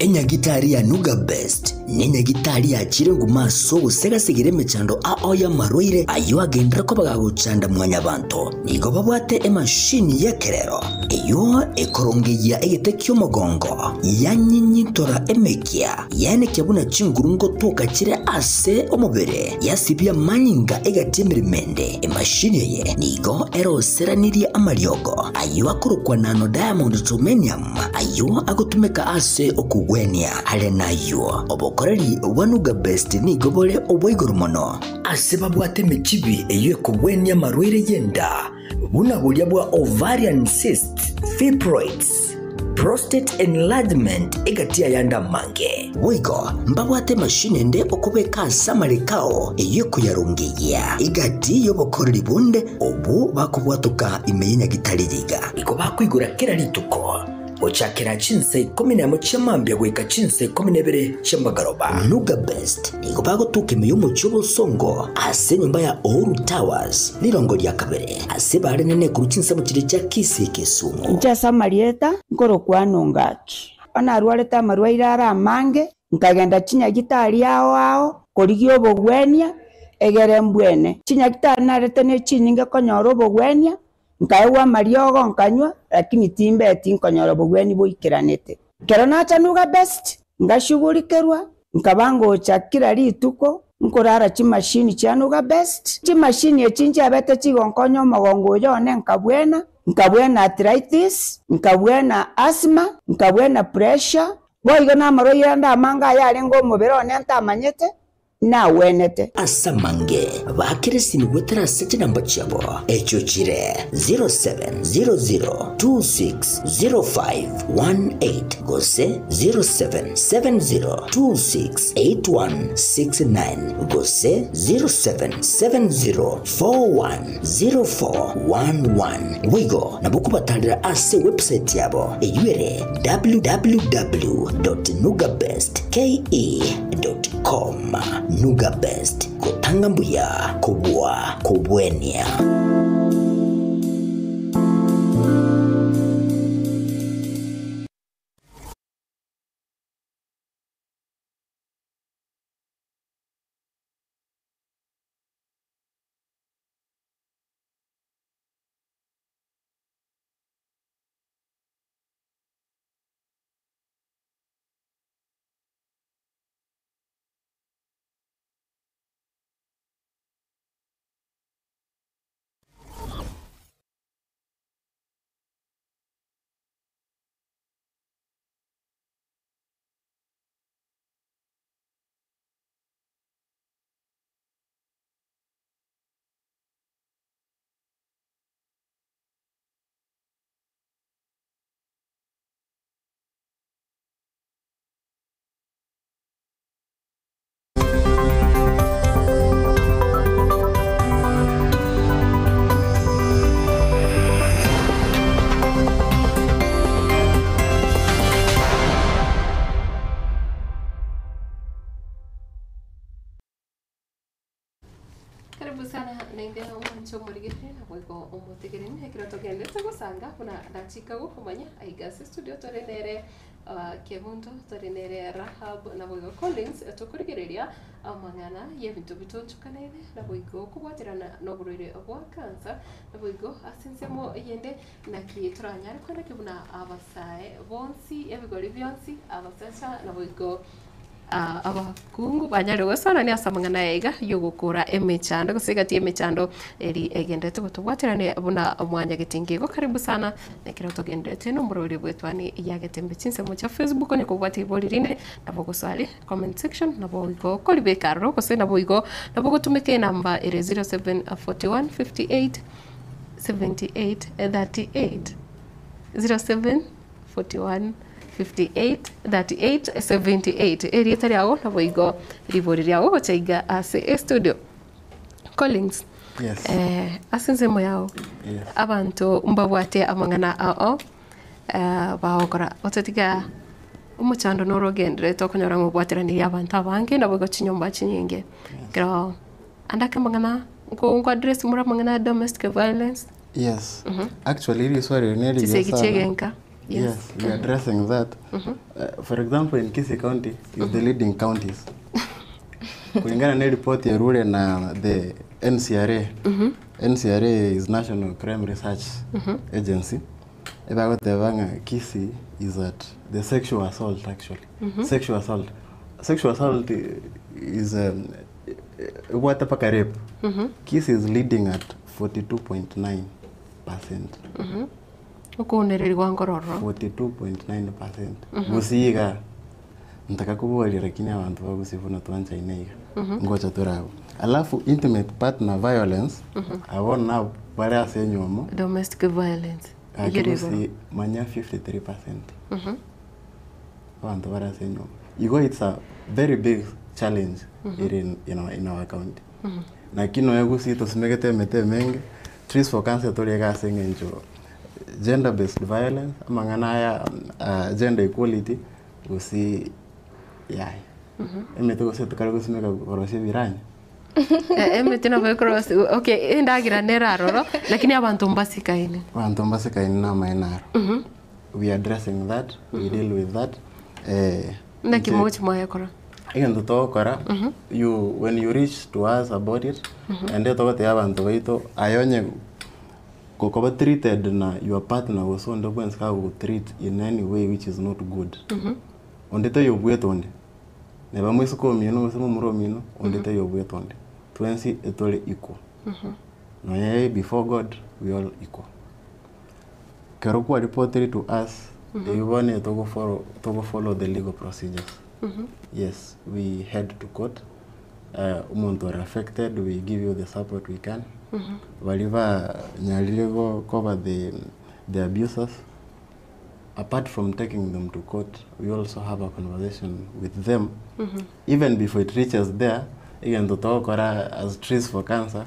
Enyagitari ya Nuga Best n'enyagitari ya Chirengu maso gusegasigire mechando aoya marwire ayo agendera ko bagagucanda mwanya bantu nigo babwate emashini yekerero iyo ekorongeye egetekyo mugongo yanyinyitora emekia yane kyabuna chingurungo tukakire ase omubere yasibya manyinga egatemiremende emashini ye nigo eroseraniri amaryogo ayo akorokwa nano diamond titanium ayo agotumeka ase okugwenia alenayo obokoreri wanuga best ni gobole oboigoro mono aseba bwate mechibi eyo kugwenia marwire yenda buna bulya bwa ovarian cyst fibroids prostate enlargement egatia yanda mange wigo mbabwate mashine nde okubeka samarikao eyo kuyarungiya igati yobokoreri bunde obu bakubwatuka imenya gitaliga iko bakwigura kera lituko ochakira chinse 11 chamambya gweka chinse 12 chambagaroba Nuga Best iko bagotuka imiyomo cyubo songo ase nyumba ya Oru Towers lirongo lya kabere ase bare nene ku chinse mu kire cya Kisii Kisumu Njasa Marieta ngoro kwanongaki ona rwaleta marwaira ara mange nkagenda chinya gitari yao ao korigyo bogwenia egere mbwene chinyagitari narete ne chinyinge konyora obogwenia nkaewa mariogo nkanywa lakini timbeti nkonyora obogweni boikeranete kero nacha nuga best ngashughulikerwa nkabangocha kila rituko nkorara chimashini chanuga best chimashini echinji abete chigonkonyo mogongo yone nkabwena arthritis nkabwena asthma nkabwena pressure boigo namaroira ndamanga yarengo omubiri one ntamanyete nawenete asamange bakiresini gwetera sete namba chabo echo chire 0700260518 gose 0770268169 gose 0770410411 wigo nabukubatalira ase website yabo eyuere www.nugabestke.com Nuga Best kutanga mbuya kubwa kubwenia. omotegereni ekiro togendete gusanga kuna ndachika gukumanya aigase studio torenere Kebunto torenere Rahab na boigo Collins tukurigereria amang'ana y'ebintu bitochukanene na boigo kubwatirana n'oburwaire bwa cancer na boigo asinsemo yende naki turanyari kwana kibuna abasae bonsi ebigori byonsi abasacha na boigo abakungu banyariwe sana ni asamang'ana yaiga yogukura emechando gusigati emechando eri egendete gutubwatirane buna mwanya gitingigo karibu sana nekira tugendete no murori bwetwani yagetembe chinsemo cha Facebook ne kubwati bolirine nabo guswali comment section nabo iko kolibe karo kose nabo iko nabo gutumike namba ere 0741 58 78 38 0741 58 38 78 eri tari ago nabo iko ribori yao gochaiga ase studio Collins. Yes. Asinsemo yao. Yes. Abantu mbabwate amang'ana ao baokora otatiga umuchando norogendere tokonyora mubwatirani abantu abange nabo gochinyomba chinyinge kero andake amang'ana ngo address mura amang'ana domestic violence. Yes. Actually it is very nearly yes, we are addressing that. For example, in Kisii County is the leading counties. Kulingana na report ya Rure na the NCRA. NCRA is National Crime Research Agency. About the Kisii is at the sexual assault actually. Sexual assault. Sexual assault is what apaka rape. Kisii is leading at 42.9%. Ukunererwa ngororo 42.9%. Gusiga ntaka kubuwali lakini abantu bagusifuna twancha inaiga ngocha turabo. Alafu intimate partner violence abona bare asenyomo domestic violence igerego manya 53%. Abantu bare asenyomo. It's a very big challenge in our county. Na kino yagusito simegete mete menge trees for cancer toriega sengenjo gender based violence amang'ana ya gender equality gusi yai emete gose tukari simeka koroshe biranya emete na cross okay ndagira neraroro lakini abantu mbasikaine na mainaro. We are addressing that, we deal with that. Na kimochi mwaya kora igen to kora you when you reach to us about it and to te abantu baito ayonye ko treated na your partner was on the ones how treat in any way which is not good onde to yobweto onde ne bamweso ko mino musemo muro mino onde to yobweto onde twensi etole equal no yeah, before God we all equal kero kwa reported to us you want to follow the legal procedures yes we head to court umuntu are affected we give you the support we can waliva nyalilego cover the abusers. Apart from taking them to court, we also have a conversation with them even before it reaches there. Even to talk as Trees for Cancer,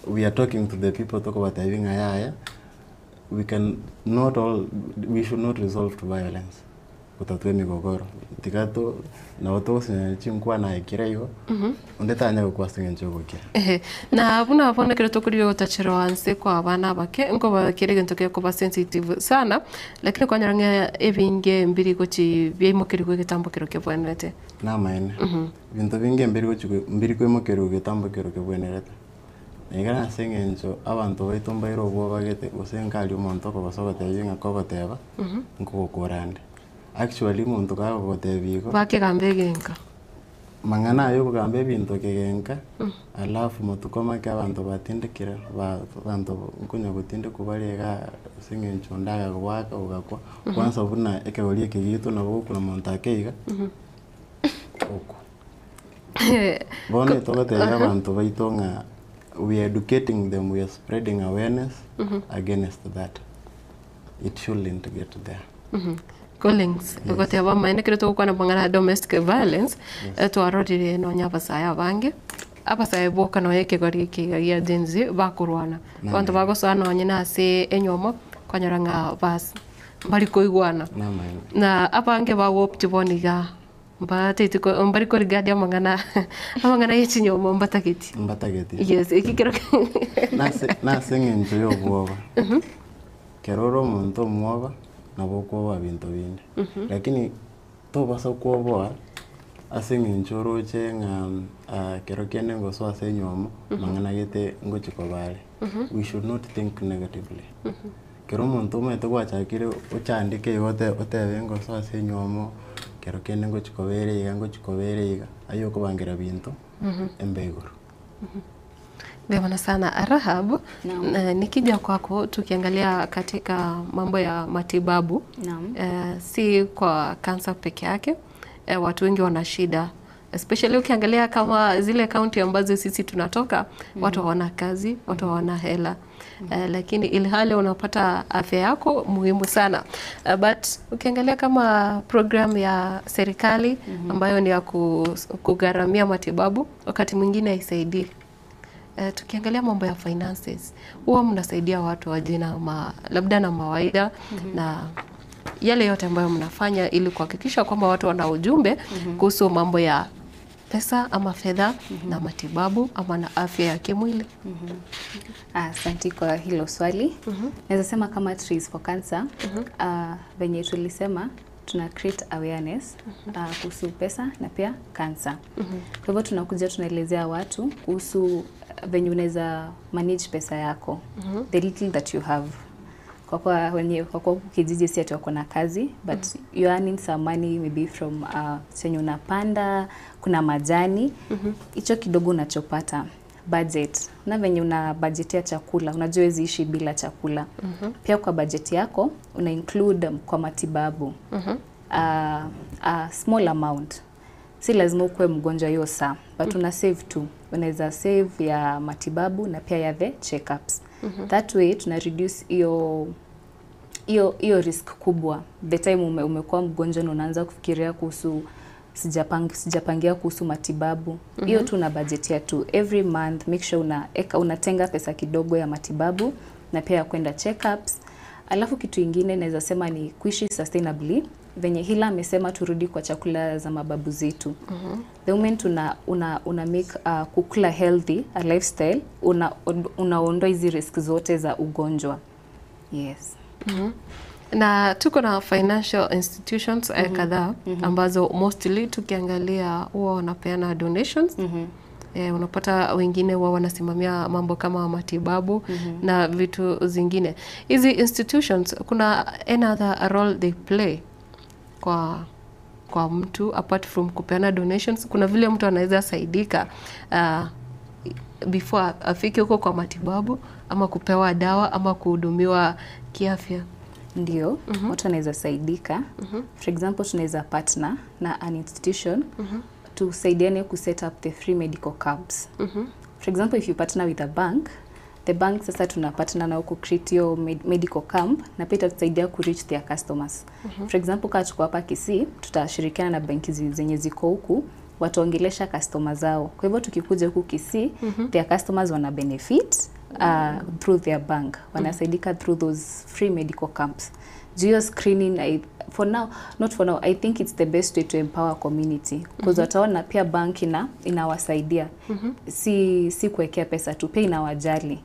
we are talking to the people talk about having a we should not resort to violence. Kutatwe migogoro tikato na watu chinkwa na ikireyo ondeta anya kwa singencho gukira na abuna abona kire tokuriyo tachero anse kwa abana bake ngo bakire gentoke ko ba sensitive sana lakini kwa nyaranga ebinge mbiri gochi byimukiri ko gitambukiro ke bwenete na maene bintu binge mbiri ko imukiro gitambukiro ke bwenete negana singencho abantu baitomba iro bo bagete usenkali umuntu ko basoba tayinga ko bateba ngo korande. Actually muntu ka kote biko bake gambe genka mangana yo gambe bintu kegenka alafu mutu koma ka abantu batindikira bantu kunya gutinde kubarega singencho ndaga kwaka ugakwa kwanza buna ekabali kigito na boku na muntu akeiga oko bone togote abantu baitonga we are educating them, we are spreading awareness against that. It shouldn't get there. Collings gote aba maine kire to kwa na bangana domestic violence to arotire no nya basaya bange abasaya boka no yeke gori ke ya denzi bakurwana kwanto bagosa no nyina ase enyomo kwanyaranga bas bari koigwana na abange bawo ptiboniga mbate ko mbari ko rigadia mangana amangana yechinyomo mbatageti yes ikikero na sengenzo yo bwoba keroro muntu mwoba nabo kwa bintu bindi lakini to basa kwa boa asingi nchoro chenga kero kene ngoso asenyomo mangana yete ngochiko bale we should not think negatively kero muntu mete kwa chakire ochandike yote otebe ngoso asenyomo kero kene ngochiko bere ayo kubangira bintu embegoro. Bwana sana Rahab, nikija kwako tukiangalia katika mambo ya matibabu si kwa kansa peke yake, watu wengi wana shida, especially ukiangalia kama zile kaunti ambazo sisi tunatoka, watu hawana kazi, watu hawana hela, lakini ilhali unapata afya yako muhimu sana, but ukiangalia kama program ya serikali ambayo ni ya kugharamia matibabu, wakati mwingine haisaidii. Tukiangalia mambo ya finances, huwa mnasaidia watu waje na labda na mawaida na yale yote ambayo mnafanya ili kuhakikisha kwamba watu wana ujumbe kuhusu mambo ya pesa ama fedha na matibabu ama na afya ya kimwili. Asante kwa hilo swali. Naweza sema kama Trees for Cancer, venye tulisema tuna create awareness kuhusu pesa na pia cancer. Kwa hivyo tunakuja tunaelezea watu kuhusu venye unaweza manage pesa yako, the little that you have. Kwa kijiji si ati wako na kazi, but you earning some money maybe from chenye unapanda, kuna majani, hicho kidogo unachopata. Budget, na venye una budgetia chakula, unajua huwezi ishi bila chakula. Pia kwa budget yako una include kwa matibabu a small amount. Si lazima ukue mgonjwa hiyo saa, but una save tu. Unaweza save ya matibabu na pia ya the checkups. That way tuna reduce hiyo risk kubwa. The time umekuwa mgonjwa na unaanza kufikiria kuhusu sijapangia kuhusu matibabu. Hiyo tu na budget ya tu. Every month make sure unatenga pesa kidogo ya matibabu na pia ya kwenda checkups. Alafu kitu ingine naweza sema ni kuishi sustainably. Venye Hila amesema turudi kwa chakula za mababu zetu. The moment una make kukula healthy a lifestyle, unaondoa hizi risk zote za ugonjwa. Yes. Na tuko na financial institutions kadhaa ambazo mostly tukiangalia huwa wanapeana donations. Unapata wengine huwa wanasimamia mambo kama matibabu na vitu zingine. Hizi institutions kuna another role they play kwa mtu apart from kupeana donations. Kuna vile mtu anaweza saidika before afike huko kwa matibabu ama kupewa dawa ama kuhudumiwa kiafya. Ndio, watu wanaweza saidika. For example, tunaweza partner na an institution tusaidiane ku set up the free medical camps. For example, if you partner with a bank, the bank sasa tuna partner na ku create your medical camp na pia tutasaidia ku reach their customers. For example, kama tuko hapa Kisii, tutashirikiana na benki zenye ziko huku wataongelesha customers zao. Kwa hivyo tukikuja huku Kisii, their customers wana benefit through their bank. Wanasaidika through those free medical camps. Geo screening, for now, not for now, I think it's the best way to empower community. Because wataona pia bank inawasaidia. Si kuwekea pesa tu, pia inawajali.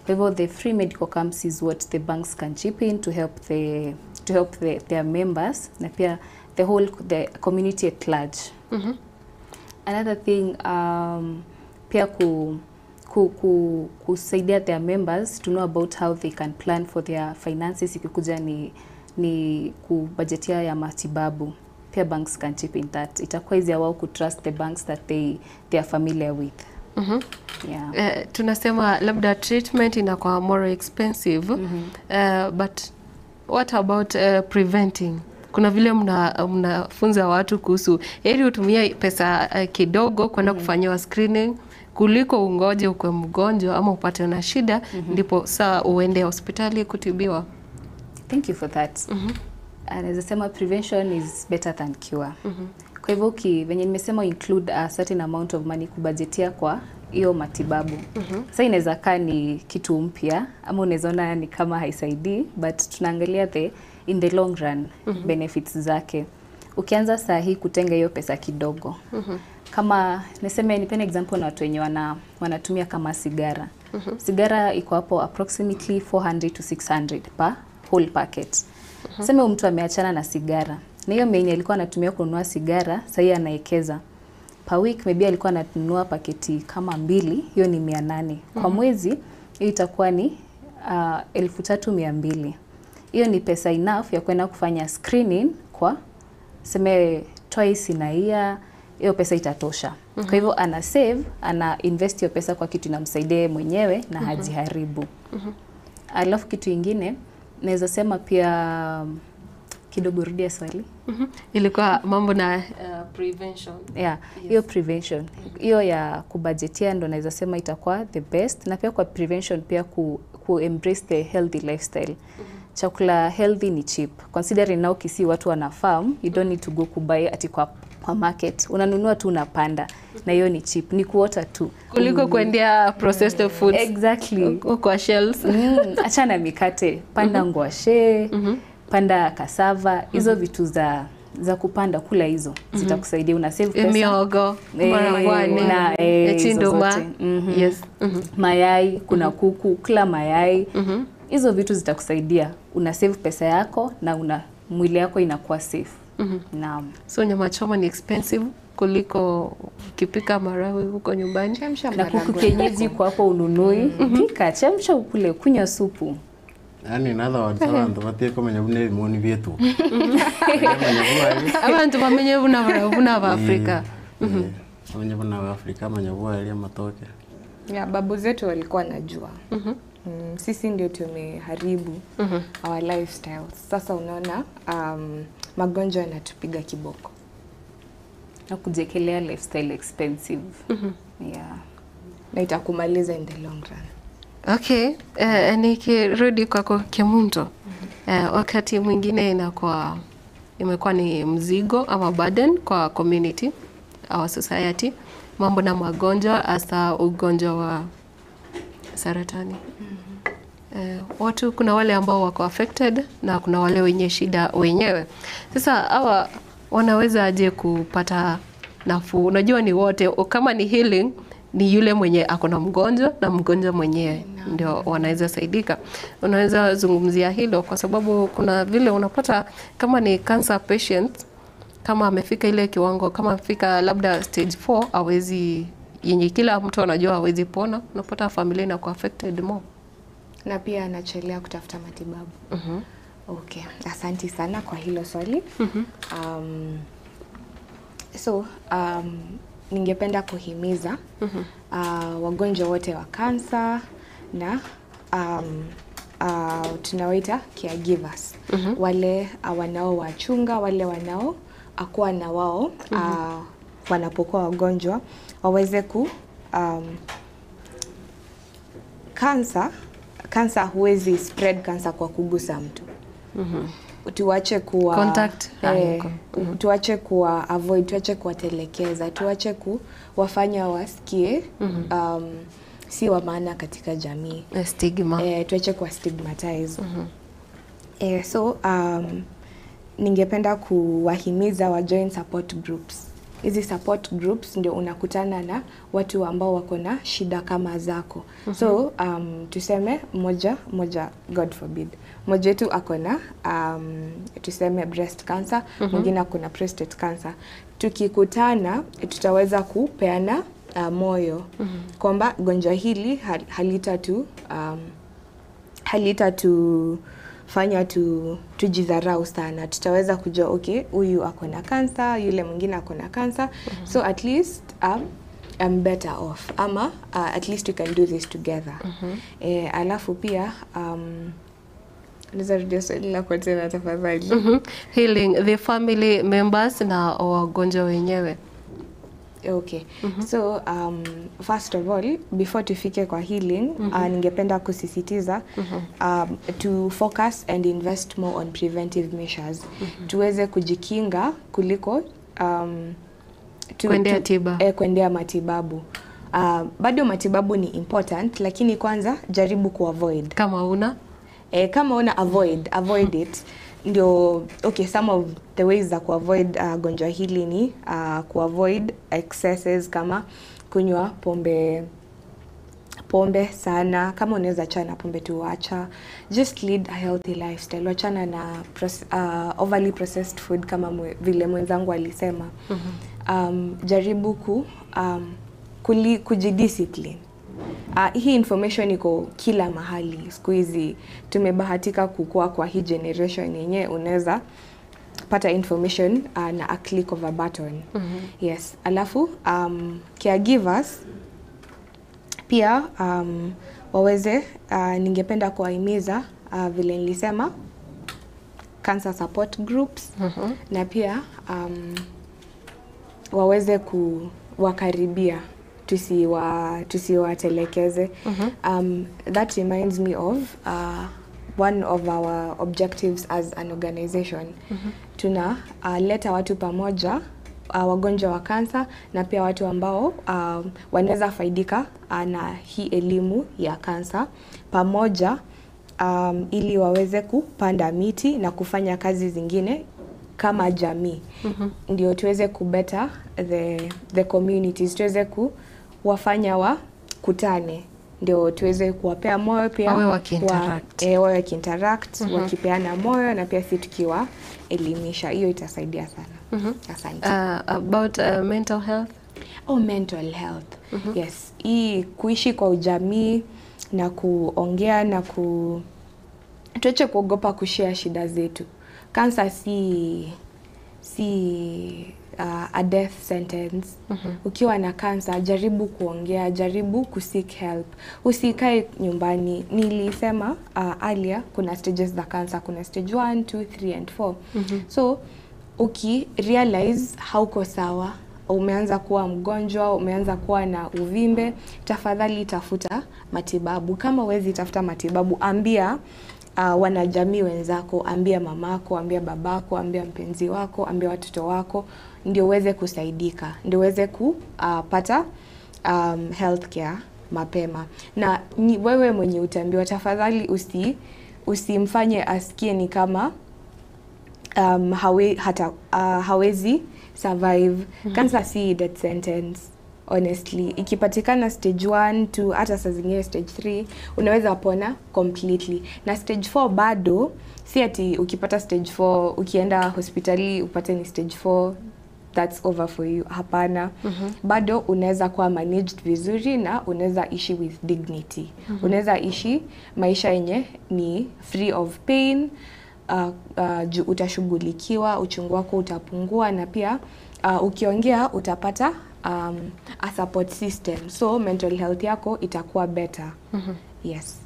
Kwa hivyo the free medical camps is what the banks can chip in to help their members na pia the community at large. Another thing, pia kusaidia their members to know about how they can plan for their finances. Ikikuja ni kubudgetia ya matibabu, pia banks can chip in that. Itakuwa easier wao ku trust the banks that they are familiar with. Tunasema labda treatment inakuwa more expensive, but what about preventing? Kuna vile mnafunza watu kuhusu heri utumia pesa kidogo kwenda kufanyiwa screening kuliko ungoje ukwe mgonjwa ama upate na shida ndipo saa uende hospitali kutibiwa. Thank you for that. Anaweza sema prevention is better than cure. Kwa hivyo venye nimesema include a certain amount of money kubudgetia kwa hiyo matibabu. Sasa inaweza kaa ni kitu mpya ama unaweza ona ni kama haisaidii, but tunaangalia in the long run benefits zake. Ukianza saa hii kutenga hiyo pesa kidogo. Kama niseme nipeni example na watu wenye wanatumia kama sigara. Sigara iko hapo approximately 400 to 600 per whole packet. Sema mtu ameachana na sigara. Na hiyo main alikuwa anatumia kununua sigara, sasa yeye anaekeza. Per week maybe alikuwa ananunua paketi kama 2, hiyo ni 800. Kwa mwezi hiyo itakuwa ni 3200. Hiyo ni pesa enough ya kwenda kufanya screening kwa seme twice in a year. Hiyo pesa itatosha. Kwa hivyo ana invest hiyo pesa kwa kitu inamsaidia mwenyewe na hajiharibu. Alafu kitu ingine naweza sema pia kidogo rudia swali. Ilikuwa mambo na prevention. Hiyo prevention. Hiyo ya kubudgetia ndo naweza sema itakuwa the best, na pia kwa prevention pia ku embrace the healthy lifestyle. Chakula healthy ni cheap. Considering now Kisii watu wana farm, you don't need to go kubuy ati kwa market. Unanunua tu unapanda. Na hiyo ni cheap. Ni kuota tu. Kuliko kuendea processed foods. Exactly. Kwa shells. Achana mikate. Panda ngwashe, panda cassava. Hizo vitu za kupanda kula hizo. Zitakusaidia una save pesa. Miogo, marangwani, na chinduma. Yes. Mayai, kuna kuku, kula mayai. Hizo vitu zitakusaidia. Una save pesa yako na mwili yako inakuwa safe. Naam. So nyama choma ni expensive kuliko ukipika marawi huko nyumbani. Na kuku kienyeji kwa hapo ununui. Pika, chemsha ukule, kunywa supu. Yani in other words, abantu bateko manyabune bimoni byetu. Abantu bamenye buna ba Afrika. Manyabuna wa Afrika manyabua ya matoke. Babu zetu walikuwa najua. Sisi ndio tumeharibu our lifestyle. Sasa unaona magonjwa yanatupiga kiboko. Na kujekelea lifestyle expensive. Na itakumaliza in the long run. Okay, nikirudi kwako Kemunto. Wakati mwingine imekuwa ni mzigo ama burden kwa community, our society, mambo na magonjwa hasa ugonjwa wa saratani. Watu kuna wale ambao wako affected na kuna wale wenye shida wenyewe. Sasa hawa wanaweza aje kupata nafuu? Unajua ni wote, kama ni healing ni yule mwenye ako na mgonjwa na mgonjwa mwenyewe ndio wanaweza saidika. Unaweza zungumzia hilo kwa sababu kuna vile unapata kama ni cancer patient, kama amefika ile kiwango, kama amefika labda stage 4 hawezi, yenye kila mtu anajua hawezi pona, unapata familia inakuwa affected more. Na pia anachelea kutafuta matibabu. Okay, asante sana kwa hilo swali. Ningependa kuhimiza wagonjwa wote wa kansa na tunawaita caregivers, wale wanaowachunga, wale wanaokuwa na wao wanapokuwa wagonjwa, waweze ku kansa huwezi spread kansa kwa kugusa mtu. Tuache kuwa contact, tuache kuwa avoid, tuache kuwatelekeza, tuache kuwafanya wasikie si wa maana katika jamii, stigma. Tuache kuwa stigmatize. Ningependa kuwahimiza wa join support groups. Hizi support groups ndio unakutana na watu ambao wako na shida kama zako. So tuseme moja God forbid, moja wetu ako na tuseme breast cancer, mwingine ako na prostate cancer. Tukikutana tutaweza kupeana moyo kwamba gonjwa hili halita fanya tujidharau sana. Tutaweza kujua okay, huyu ako na kansa, yule mwingine ako na kansa, so at least I'm better off, ama at least we can do this together. Alafu pia nizarudia swali lako tena tafadhali. Healing the family members na wagonjwa wenyewe. Okay. So first of all, before tufike kwa healing, ningependa kusisitiza to focus and invest more on preventive measures. Tuweze kujikinga kuliko kuendea matibabu. Bado matibabu ni important, lakini kwanza jaribu kuavoid. Kama una avoid it. Ndio, okay, some of the ways za kuavoid gonjwa hili ni kuavoid excesses kama kunywa pombe sana. Kama unaweza achana pombe tu acha. Just lead a healthy lifestyle. Wachana na overly processed food kama vile mwenzangu alisema. Jaribu kujidiscipline. Hii information iko kila mahali. Siku hizi tumebahatika kukua kwa hii generation yenye unaweza pata information na a click of a button. Yes. Alafu caregivers pia waweze ningependa kuwahimiza vile nilisema cancer support groups, na pia waweze kuwakaribia, tusiwatelekeze. That reminds me of one of our objectives as an organization. Tunaleta watu pamoja, wagonjwa wa kansa na pia watu ambao wanaweza faidika na hii elimu ya kansa pamoja, ili waweze kupanda miti na kufanya kazi zingine kama jamii. Ndio tuweze kubeta the communities, tuweze kuwafanya wakutane, ndio tuweze kuwapea moyo pia wawe wakiinteract, wakipeana moyo na pia sisi tukiwa elimisha. Hiyo itasaidia sana. Asante. About mental health. Mental health. Yes. Hii kuishi kwa ujamii na kuongea na tuache kuogopa kushare shida zetu. Cancer si a death sentence. Ukiwa na cancer, jaribu kuongea, jaribu kuseek help. Usikae nyumbani. Nilisema earlier kuna stages za cancer, kuna stage 1, 2, 3 and 4. So realize hauko sawa, umeanza kuwa mgonjwa, umeanza kuwa na uvimbe, tafadhali tafuta matibabu. Kama huwezi tafuta matibabu, ambia wanajamii wenzako, ambia mamako, ambia babako, ambia mpenzi wako, ambia watoto wako, ndio uweze kusaidika, ndio uweze kupata healthcare mapema. Na wewe mwenye utaambiwa, tafadhali usimfanye asikie ni kama hawezi survive. Cancer si death sentence. honestly. Ikipatikana stage 1 to hata saa zingine stage 3 unaweza pona completely. Na stage 4 bado si ati ukipata stage 4 ukienda hospitali upate ni stage 4 that's over for you. Hapana. Bado unaweza kuwa managed vizuri na unaweza ishi with dignity. Unaweza ishi maisha yenye ni free of pain. Utashughulikiwa, uchungu wako utapungua na pia ukiongea utapata a support system, so mental health yako itakuwa better. Yes.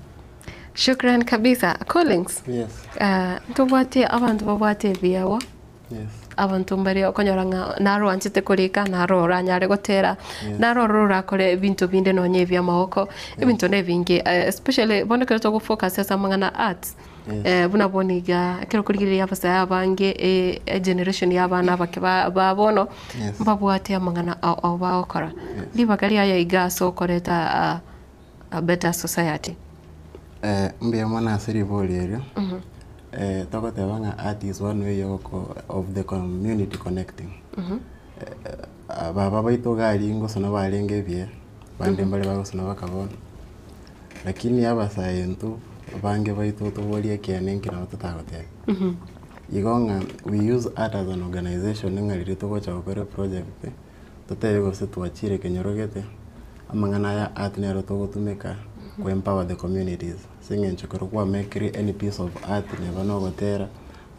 Shukran kabisa. Collins. Yes. Tubwate abantu babwate biawa. Yes. Abantu mbari okonyoranga naro anchite kurika naro ranyare gotera naro rurakore bintu binde nonye bya mahoko ibintu nevingi especially bono kero to focus asa mangana arts. Buna boniga kero kurigiriya basa abange generation y'abana babono mbabwate amangana abakora libagari aya igaso koreta a better society. Mbe mwana siri bolero. Toko tebanga art is one way of the community connecting. Baba baito gari ngo sona balenge bye bande mbale bago sona bakabona. Lakini aba sayentu bange baito to bolie kianenki na tutagote. Igonga we use art as an organization ngalire to gocha okore project. Tutego se tuachire kenyorogete. Amangana ya art nero to gotumeka to empower the communities. Singing chokoro kwa make any piece of art never no gotera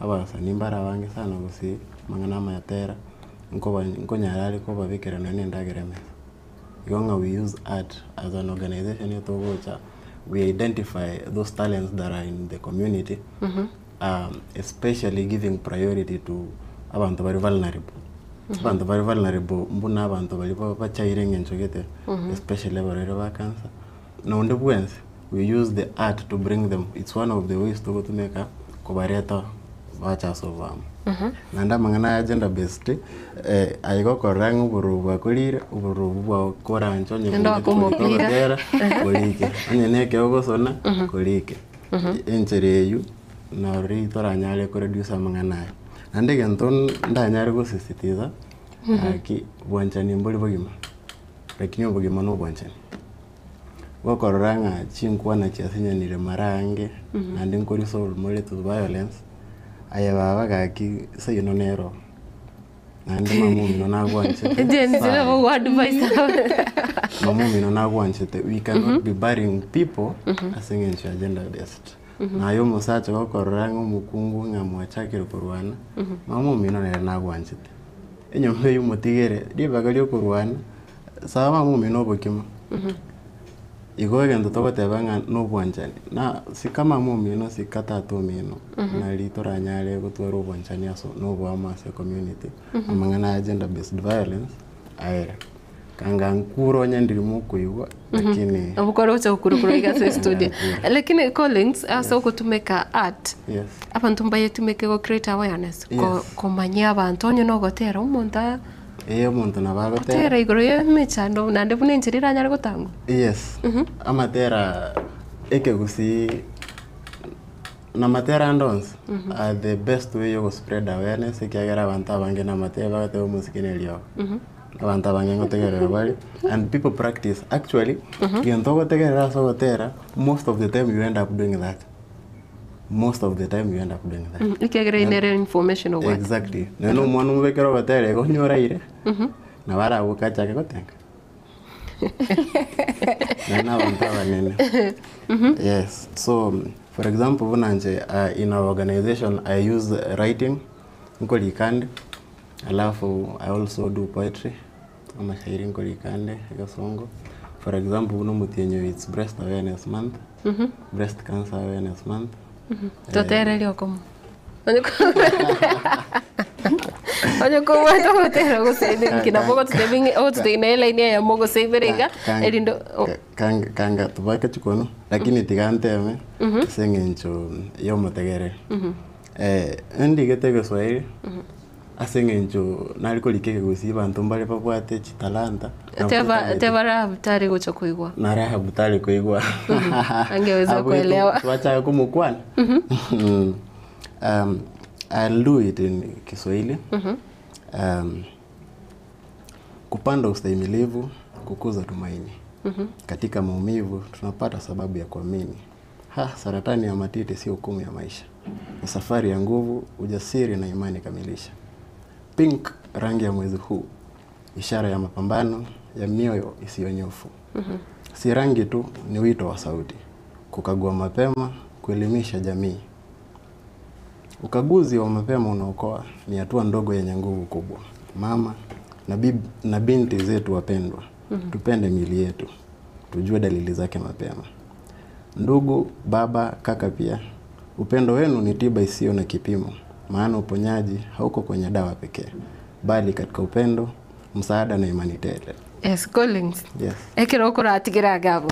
abasa nimbara wange sana gusi mangana mayatera nko nyarali ko babikera no nendagereme. Yonga we use art as an organization to gocha we identify those talents that are in the community, especially giving priority to abantu bari vulnerable. Abantu bari vulnerable mbuna abantu bari bachairenge nchogete, especially bari ba cancer. No wonder we use the art to bring them. It's one of the ways to go to make a cobareta vouchers of Nanda mangana agenda based. I go korang uburuba kulire uburuba korancho nyekundi kolike kolike. Anye neke ogo sona kolike. Enchereyu na ritora nyale kuredusa mangana. Nande genton nda nyare go sisitiza aki bwanchani mboli bogima. Lakini bogima no bwanchani. Wakoranga chinkwa na chiasinya nile marange and nkori so mole to violence ayaba gaki say no nero and mamu no na gwanche mamu no na gwanche we cannot be burying people asing in agenda based na yo musacha wakoranga mukungu ngamwachakire kurwana mamu no na gwanche enyo mbe mutigere dibagali kurwana sawa mamu no bokima Igogen to tebanga no bwanchani na si kama mumino si kata to mino na litora nyale gutwaro bwanchani aso no bwama se community amangana agenda based violence aera kanga nkuro nyandiri mukuigwa lakini abukoro cha ukurukuro igase studio lakini Collins aso kutumeka art abantu mbaye tumeke go create awareness ko manya abantu onyo no gotera umonta muntu nabagotera tera igoro ye mechando nande bunenjirira nyare gotango. Yes. Amatera ekegusi na matera andons are the best way to spread awareness ekagera abantu abange na matera bagate umusikinelio. Abantu abange ngotegera bali and people practice actually gento gotegera so gotera most of the time you end up doing that. Most of the time you end up doing that. Ikagera inere information of what? Exactly. Neno mwanu wekero gotere go nyoraire. Na wala ukacha ke gotenga. Na wantaba nene. Yes. So for example bunanje in our organization I use writing nko likande. Alafu I also do poetry. Ama shairi nko likande gasongo. For example buno mutienyo it's breast awareness month. Breast cancer awareness month. Totere lio como. Oye como esto gotera go se kina poco te vingi o te nela ine ya mogo se verega elindo kanga tubaka chikono lakini tiganteme sengencho yo motegere ndigete Swahili asengencho naliko likeke gusi bantu mbale papwate chitalanta tebara butari gocho kuigwa naraha butari kuigwa angeweza kuelewa tuacha kumukwana I'll do it in Kiswahili. Kupanda ustahimilivu, kukuza tumaini. Katika maumivu tunapata sababu ya kuamini. Saratani ya matiti si hukumu ya maisha. Ni safari ya nguvu, ujasiri na imani kamilisha. Pink, rangi ya mwezi huu, ishara ya mapambano ya mioyo isiyonyofu. Si rangi tu, ni wito wa sauti. Kukagua mapema, kuelimisha jamii. Ukaguzi wa mapema unaokoa, ni hatua ndogo yenye nguvu kubwa. Mama na binti zetu wapendwa, tupende miili yetu, tujue dalili zake mapema. Ndugu, baba, kaka pia, upendo wenu ni tiba isiyo na kipimo, maana uponyaji hauko kwenye dawa pekee, bali katika upendo, msaada na imani tele. Yes, Collins. Yes. Ekero kuratigira gabo.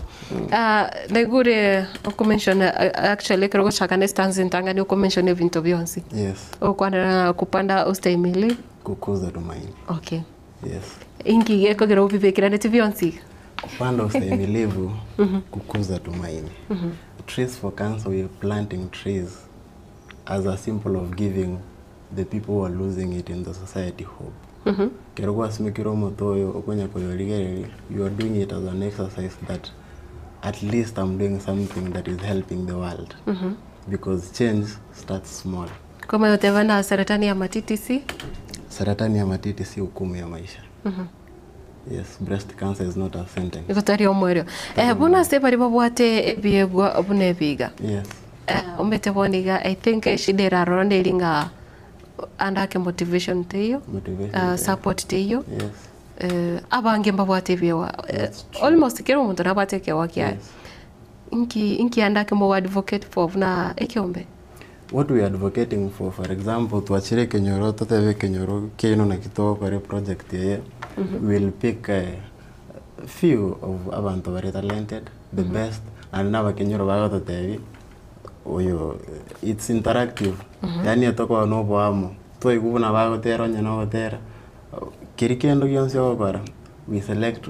Negure mention actually ekero gushakane stanzi ntanga ni mention ebintu byonsi. Yes. Okwana kupanda ustahimili, kukuza tumaini. Okay. Yes. Ingi ekogera ubibekira neti byonsi. Kupanda ustahimilivu, kukuza tumaini. Trees for Cancer, we are planting trees as a symbol of giving the people who are losing it in the society hope. Kerogwa simikiro motoyo okonya koyorigeri, you are doing it as an exercise that at least I'm doing something that is helping the world. Because change starts small. Kama yote na saratani ya matiti si? Saratani ya matiti si hukumu ya maisha. Yes, breast cancer is not a sentence. Ikotari omwerio. Bona se bari babwate ebiegwa obune biga. Yes. Umbete boniga, I think shidera ronde linga andake motivation teyo, support teyo. Yes. Abange mbabwate biewa. Almost kero muntu nabate kewa kia. Yes. Inki andake mo advocate for na ekiombe. What we are advocating for example, tuachire Kenyoro, tutebe Kenyoro, keino na kito pare project ye, we'll pick a few of abantu very talented, the best, and now Kenyoro bago tutebi. Oyo, it's interactive. Yani atoko no boamo. To ikubuna bago tera nyano tera. Kirikendo gyonse okora. We select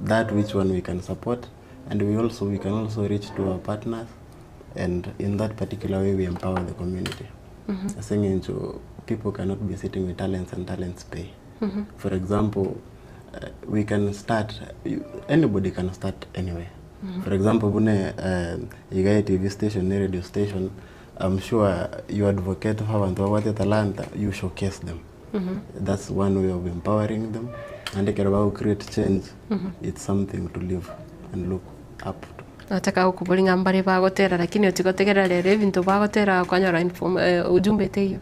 that which one we can support, and we can also reach to our partners. And in that particular way, we empower the community. Saying people cannot be sitting with talents and talents pay. For example, we can start, anybody can start anywhere. For example, Bune Igai TV station, radio station, I'm sure you advocate how and what talent, you showcase them. That's one way of empowering them. And they can about create change. It's something to live and look up to. Nataka kubulinga mbali bagotera lakini utikotegera lere bintu bagotera kwanyora ujumbe teyo.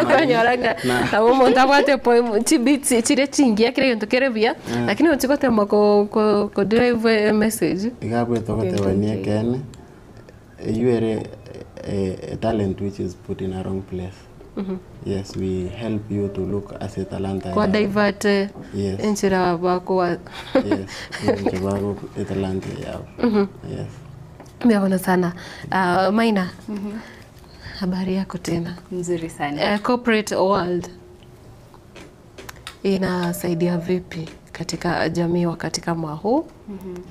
Kwanyora abo monta bate poem tibiti tire chingia kire bintu kerebia lakini utikotema ko drive a message. Igabwe tokote wanie ken you are a talent which is put in a wrong place. Yes, we help you to look as a talent. Kwa divert inchira bako wa yes, inchira bako a talent yao. Yes. Meona sana. Maina. Habari yako tena? Nzuri sana. Corporate world inasaidia vipi katika jamii wakati kama huu?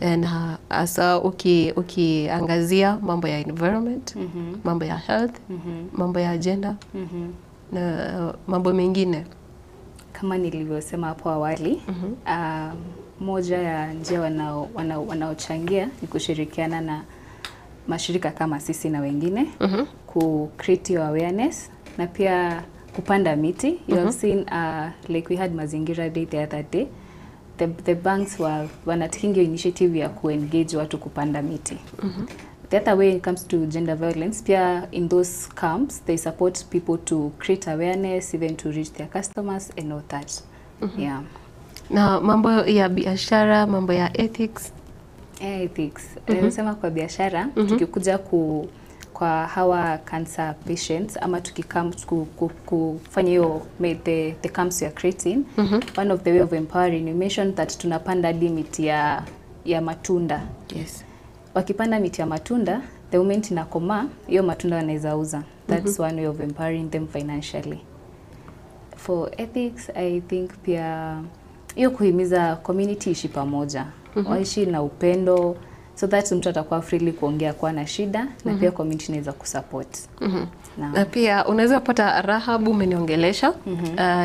Na hasa ukiangazia mambo ya environment, mambo ya health, mambo ya agenda na mambo mengine. Kama nilivyosema hapo awali, moja ya njia wanaochangia ni kushirikiana na mashirika kama sisi na wengine, ku create awareness na pia kupanda miti. You have seen like we had Mazingira Day the other day. The banks were taking your initiative ya ku-engage watu kupanda miti. The other way it comes to gender violence, pia in those camps, they support people to create awareness, even to reach their customers and all that. Yeah. Na mambo ya biashara, mambo ya ethics. Ethics. Nimesema kwa biashara, tukikuja kwa hawa cancer patients ama tukikam kufanya hiyo the camps you are creating, one of the way of empowering, you mentioned that tunapanda limit ya matunda. Yes. Wakipanda miti ya matunda, the moment inakoma, hiyo matunda wanaweza uza. That's one way of empowering them financially. For ethics, I think pia hiyo kuhimiza community ishi pamoja. Waishi na upendo. so that mtu atakuwa freely kuongea kwa na shida na pia community inaweza kusupport. Na pia unaweza pata Rahabu umeniongelesha,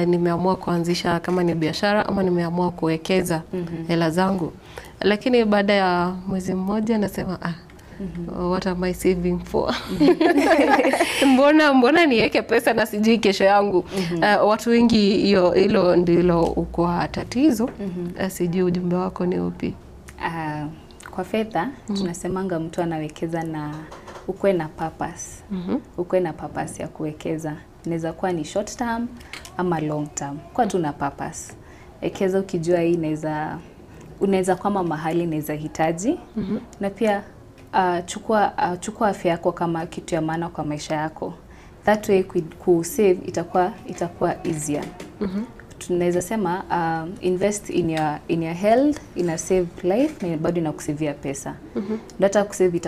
nimeamua kuanzisha kama ni biashara ama nimeamua kuwekeza hela zangu, lakini baada ya mwezi mmoja nasema what am I saving for? mbona niweke pesa na sijui kesho yangu? Watu wengi hilo ndilo kwa tatizo. Sijui ujumbe wako ni upi? Kwa fedha tunasemanga mtu anawekeza na ukwe na purpose. Ukwe na purpose ya kuwekeza. Inaweza kuwa ni short term ama long term. Kwa tu na purpose. Wekeza ukijua hii unaweza kama mahali inaweza hitaji. Na pia chukua afya yako kama kitu ya maana kwa maisha yako. That way save itakuwa easier. Tunaweza sema invest in your health, ina save life na bado inakusavia pesa. Data kusave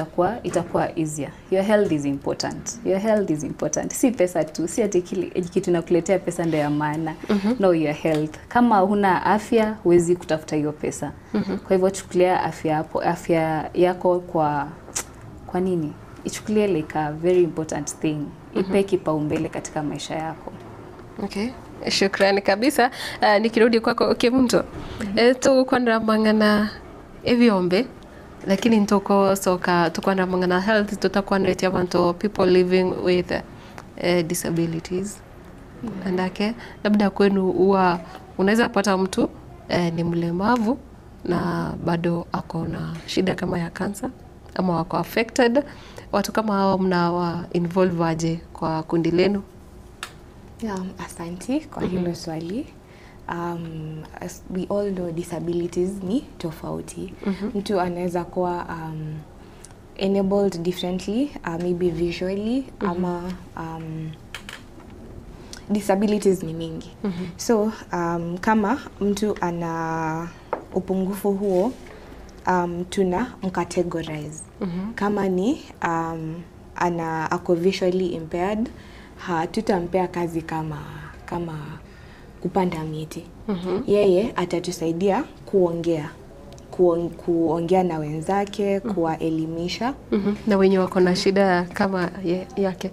itakuwa easier. Your health is important. Your health is important. Si pesa tu, si ati kitu inakuletea pesa ndio ya maana. No, your health. Kama huna afya, huwezi kutafuta hiyo pesa. Kwa hivyo chukulia afya yako kwa nini? Ichukulie like a very important thing. Ipe kipaumbele katika maisha yako. Okay. Shukrani kabisa. Nikirudi kwako Kivunto. Tukwanda mangana ebyombe lakini ntoko soka tukwanda mangana health tutakuwa ndetia abantu people living with disabilities. Andake labda kwenu huwa unaweza pata mtu ni mlemavu na bado ako na shida kama ya cancer ama wako affected. Watu kama hao mnawa involve aje kwa kundi lenu? Asante kwa hilo swali. As we all know, disabilities ni tofauti. Mtu anaweza kuwa enabled differently, maybe visually, ama disabilities ni mingi. So kama mtu ana upungufu huo, tuna mcategorize. Kama ni ako visually impaired, tutampea kazi kama kupanda miti. Yeye atatusaidia kuongea na wenzake, kuwaelimisha. Na wenye wako na shida kama yake.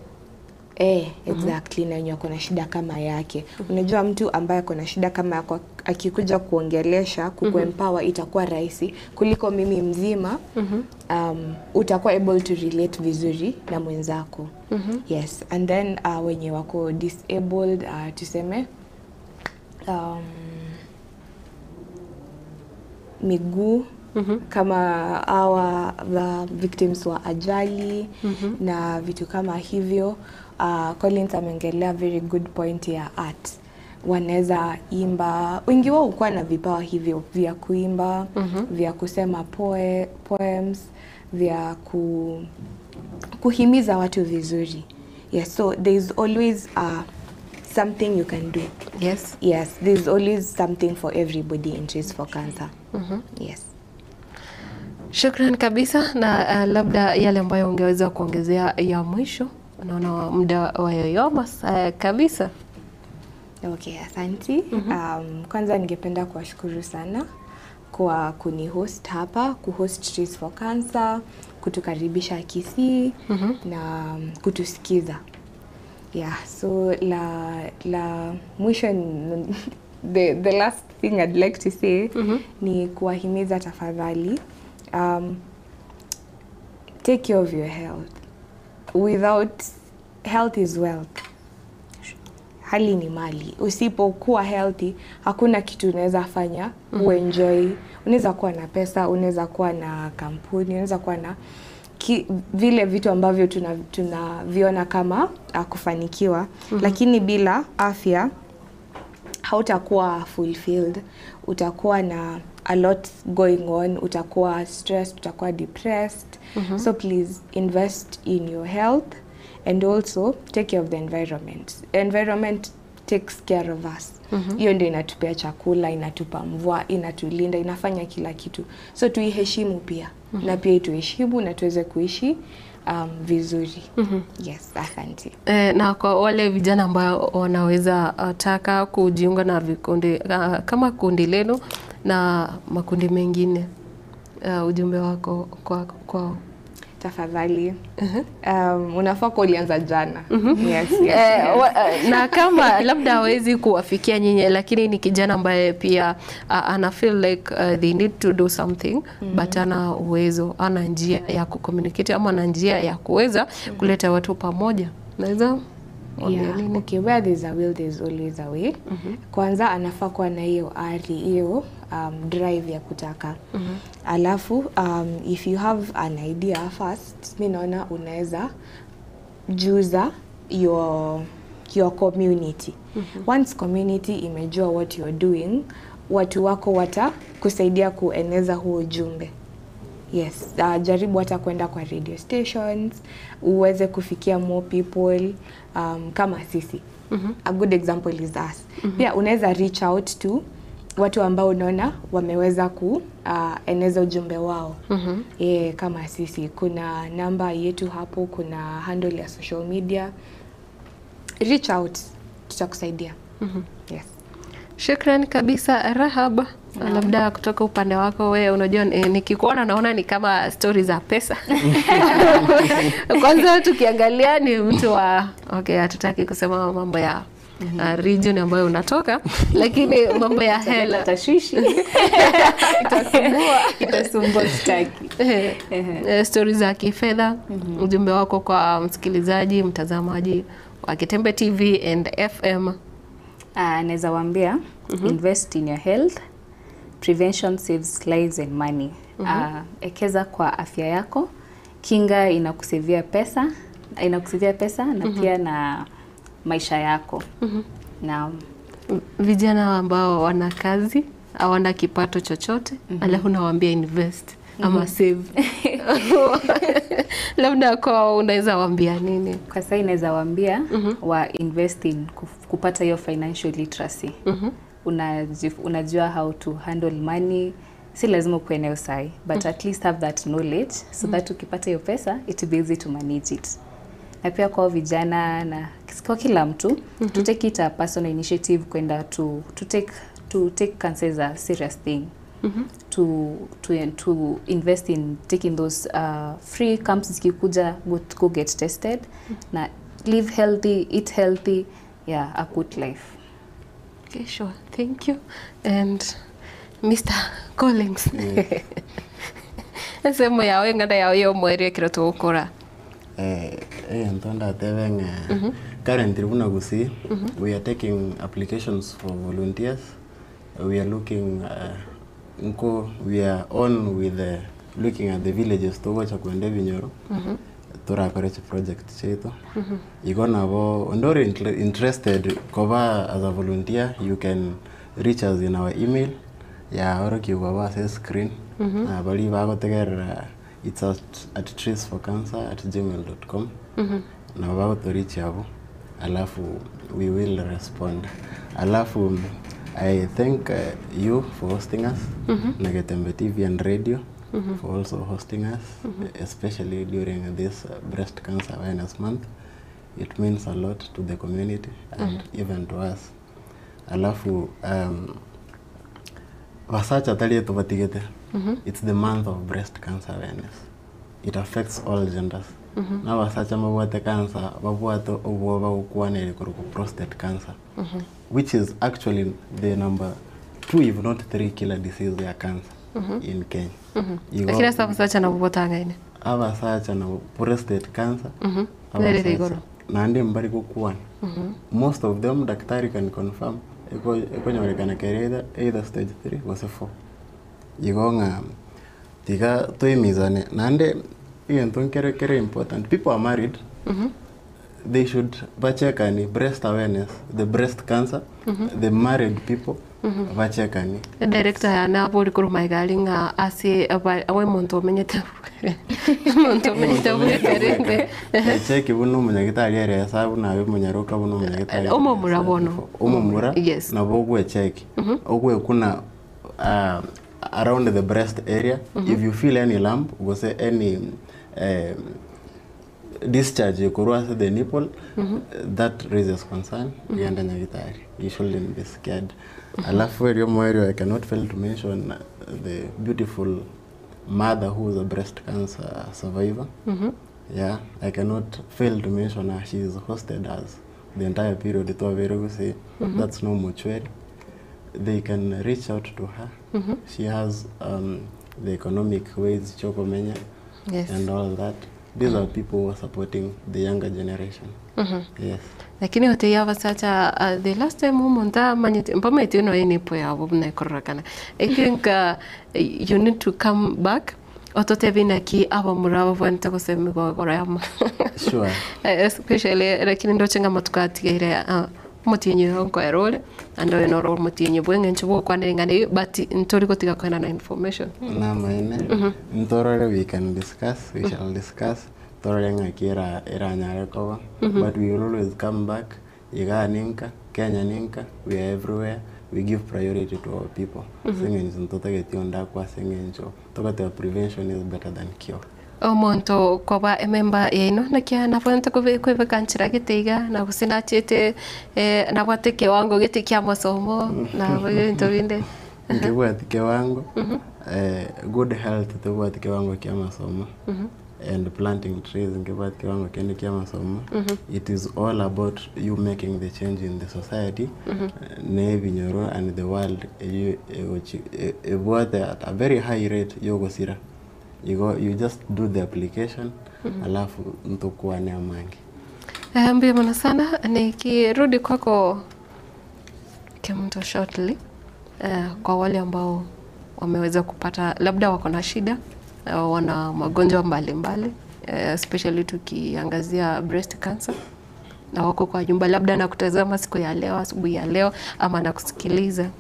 Exactly, na wenye wako na shida kama yake. Unajua mtu ambaye ako na shida kama yako akikuja kuongelesha, kukuempower itakuwa rahisi kuliko mimi mzima. Utakuwa able to relate vizuri na mwenzako. Yes, and then wenye wako disabled, tuseme miguu, kama hawa victims wa ajali na vitu kama hivyo. Collins ameongelea very good point ya art. Wanaweza imba, wengi wao hukuwa na vipawa hivyo vya kuimba, vya kusema poems, vya kuhimiza watu vizuri. Yes, so there is always something you can do. Yes, there is always something for everybody in Trees for Cancer. Yes. Shukran kabisa, na labda yale ambayo ungeweza kuongezea ya mwisho. Unaona muda wa yoyoma kabisa. Okay, asante. Kwanza ningependa kuwashukuru sana kwa kunihost hapa, kuhost Trees for Cancer, kutukaribisha Kisii na kutusikiza. So la mwisho, the last thing I'd like to say ni kuwahimiza tafadhali, take care of your health. Without health is wealth. Hali ni mali. Usipokuwa healthy, hakuna kitu unaweza fanya uenjoy. Unaweza kuwa na pesa, unaweza kuwa na kampuni, unaweza kuwa na vile vitu ambavyo tunaviona kama kufanikiwa. Lakini bila afya hautakuwa fulfilled. Utakuwa na a lot going on, utakuwa stressed, utakuwa depressed. So please invest in your health and also take care of the environment. The environment takes care of us. Hiyo ndio inatupea chakula, inatupa mvua, inatulinda, inafanya kila kitu. So tuiheshimu pia. Na pia tuheshimu na tuweze kuishi vizuri. Yes, asante. Na kwa wale vijana ambao wanaweza taka kujiunga na vikundi kama kundi lenu na makundi mengine, ujumbe wako kwao? Tafadhali. Unafaa kulianza jana. Yes. Na kama labda hawezi kuwafikia nyinyi, lakini ni kijana ambaye pia ana feel like they need to do something but ana uwezo, ana njia ya kucommunicate ama ana njia ya kuweza kuleta watu pamoja, naweza Okay, where there's a will there's always a way. Kwanza anafaa kuwa na hiyo ari, hiyo drive ya kutaka. Alafu if you have an idea first, mimi naona unaweza juza your community. Once community imejua what you're doing, watu wako watakusaidia kueneza huo ujumbe. Yes, jaribu hata kwenda kwa radio stations, uweze kufikia more people kama sisi. A good example is us. Pia unaweza reach out to watu ambao unaona wameweza kueneza ujumbe wao. Kama sisi, kuna namba yetu hapo, kuna handle ya social media. Reach out, tutakusaidia. Yes. Shukran kabisa Rahab. Labda kutoka upande wako wewe, unajua nikikuona naona ni kama story za pesa. Kwanza tukiangalia ni mtu wa hatutaki kusema mambo ya region ambayo unatoka, lakini mambo ya hela tashwishi itasumbua kitaki. Story za kifedha, ujumbe wako kwa msikilizaji, mtazamaji wa Kitembe TV and FM. Naweza waambia invest in your health. Prevention saves lives and money. Ekeza kwa afya yako. Kinga inakusevia pesa na pia na maisha yako. Na vijana ambao wana kazi, hawana kipato chochote, alafu nawaambia invest ama save. Labda kwa unaweza waambia nini? Kwa sasa inaweza waambia wa invest in kupata hiyo financial literacy. Unajua how to handle money. Si lazima kuwe nayo sahi, but at least have that knowledge so that ukipata hiyo pesa it will be easy to manage it. Na pia kwa vijana na kwa kila mtu to take it a personal initiative kwenda to take cancer as a serious thing. To invest in taking those free camps zikikuja, go get tested na live healthy, eat healthy, a good life. Okay, sure. Thank you. And Mr. Collins. Semo yawe ngada yawe yo mwere kiroto ukora. Ntonda teveng currently una gusi we are taking applications for volunteers. We are looking we are on with looking at the villages to watch kwende vinyoro. Tora courage project cheto. Igona bo ndore interested cover as a volunteer, you can reach us in our email. Oro kiwa say screen. Bali bago teger it's at treesforcancer@gmail.com. Na bago to reach yabo. Alafu we will respond. Alafu I thank you for hosting us. Na Kitembe TV and radio for also hosting us, especially during this breast cancer awareness month. It means a lot to the community and even to us. Alafu wasacha tali tubatigete. It's the month of breast cancer awareness. It affects all genders. Na wasacha mabwate cancer, mabwate obwoba ukwane kuruku prostate cancer, which is actually the number 2 if not 3 killer disease ya cancer in Kenya. Kila sababu na kubotanga ine. Abasacha na prostate cancer. Na ndi mbari kukuwana. Most of them daktari can confirm eko nyorekana kere either stage 3 or 4. Igonga tiga toimizane nande even kere important. People are married. They should bachekani breast awareness, the breast cancer, the married people bachekani. Director ya na boli kuruma galinga asi awe monto menyeta. Monto menyeta bure. Cheki bunu munyagitari ya sabu na we munyaroka bunu munyagitari. Omomura bono. Omomura na bogwe cheki. Ogwe kuna around the breast area. If you feel any lump, go say any discharge across the nipple, that raises concern. You shouldn't be scared. Alafu I cannot fail to mention the beautiful mother who is a breast cancer survivor. Yeah, I cannot fail to mention her. She is hosted us the entire period. That's no mortuary. They can reach out to her. She has the economic ways, Chokomenya, and all that. These are people who are supporting the younger generation. Yes. Lakini hote yava sacha the last time monta manyite mpama itino eni po yavo na korrakana. I think you need to come back. Otote vina ki aba muraba vanta ko semi ko korama. Sure. Especially lakini ndo chenga matukati ile mutinyi ko erole ando eno role mutinyi bwenge nchubo kwanengane but ntori ko tiga kana na information. Na maine. Ntorore we can discuss, we shall discuss. Torore kira iranyare ko but we will always come back. Iga ninka, Kenya ninka, we are everywhere. We give priority to our people. Singing ntoto getionda kwa singenjo. Toka prevention is better than cure. Omonto koba ememba yeno nakia nafonta kwe kanchira giteiga na kusina chete na wate kiwango gite kya masomo na wewe ntobinde ngibwati kiwango good health tobwati kiwango kya masomo and planting trees ngibwati kiwango kende kya masomo. It is all about you making the change in the society nebinyoro and the world at a very high rate yogosira. You just do the application, alafu mtokuwa ni amangi. Mbio mwana sana, nikirudi kwako Kimto shortly, kwa wale ambao wameweza kupata, labda wako na shida, wana magonjwa mbalimbali, especially tukiangazia breast cancer, na wako kwa nyumba labda na kutazama siku ya leo, asubuhi ya leo, ama na kusikiliza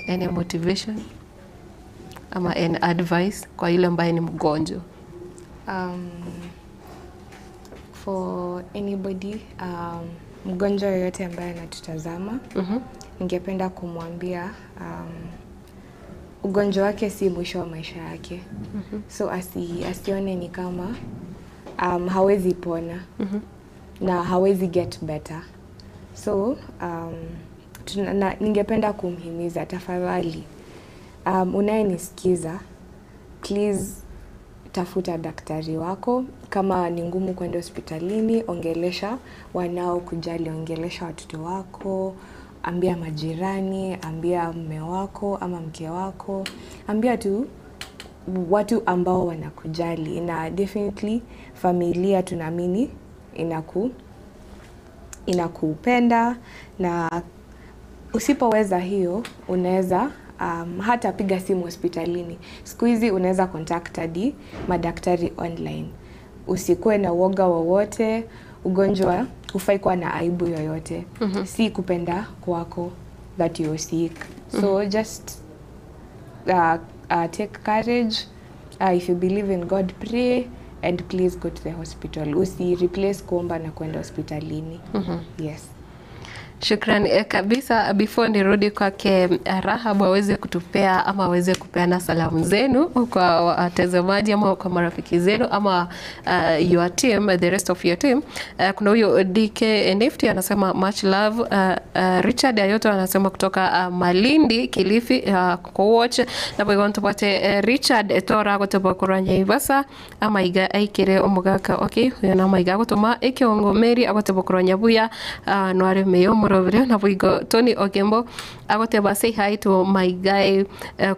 any motivation ama an advice kwa yule ambaye ni mgonjwa. For anybody mgonjwa yoyote ambaye anatutazama, ningependa kumwambia ugonjwa wake si mwisho wa maisha yake. So asione ni kama hawezi pona na hawezi get better. So ningependa kumhimiza tafadhali, unayenisikiza, please tafuta daktari wako. Kama ni ngumu kwenda hospitalini, ongelesha wanao kujali, ongelesha watoto wako, ambia majirani, ambia mume wako ama mke wako, ambia tu watu ambao wanakujali. Na definitely familia tunaamini inakupenda, na usipoweza hiyo unaweza hata piga simu hospitalini. Siku hizi unaweza contact hadi madaktari online. Usikuwe na uoga wowote, ugonjwa hufai kuwa na aibu yoyote. Si kupenda kwako that you're sick. So just take courage. If you believe in God, pray and please go to the hospital. Usi replace kuomba na kwenda hospitalini. Yes. Shukrani kabisa. Before nirudi kwake Rahab aweze kutupea ama aweze kupeana salamu zenu kwa watazamaji ama kwa marafiki zenu ama your team, the rest of your team. Kuna huyo DK Nifty anasema much love. Richard Ayoto anasema kutoka Malindi, Kilifi, kwa watch. Na bwe want tupate Richard etora kutoka Kuranya Ivasa ama iga aikire omugaka. Okay, huyo na maiga gutuma ekiongo Mary agotoka Kuranya buya nware meyo Rovere na buigo Tony Ogembo agoteba say hi to my guy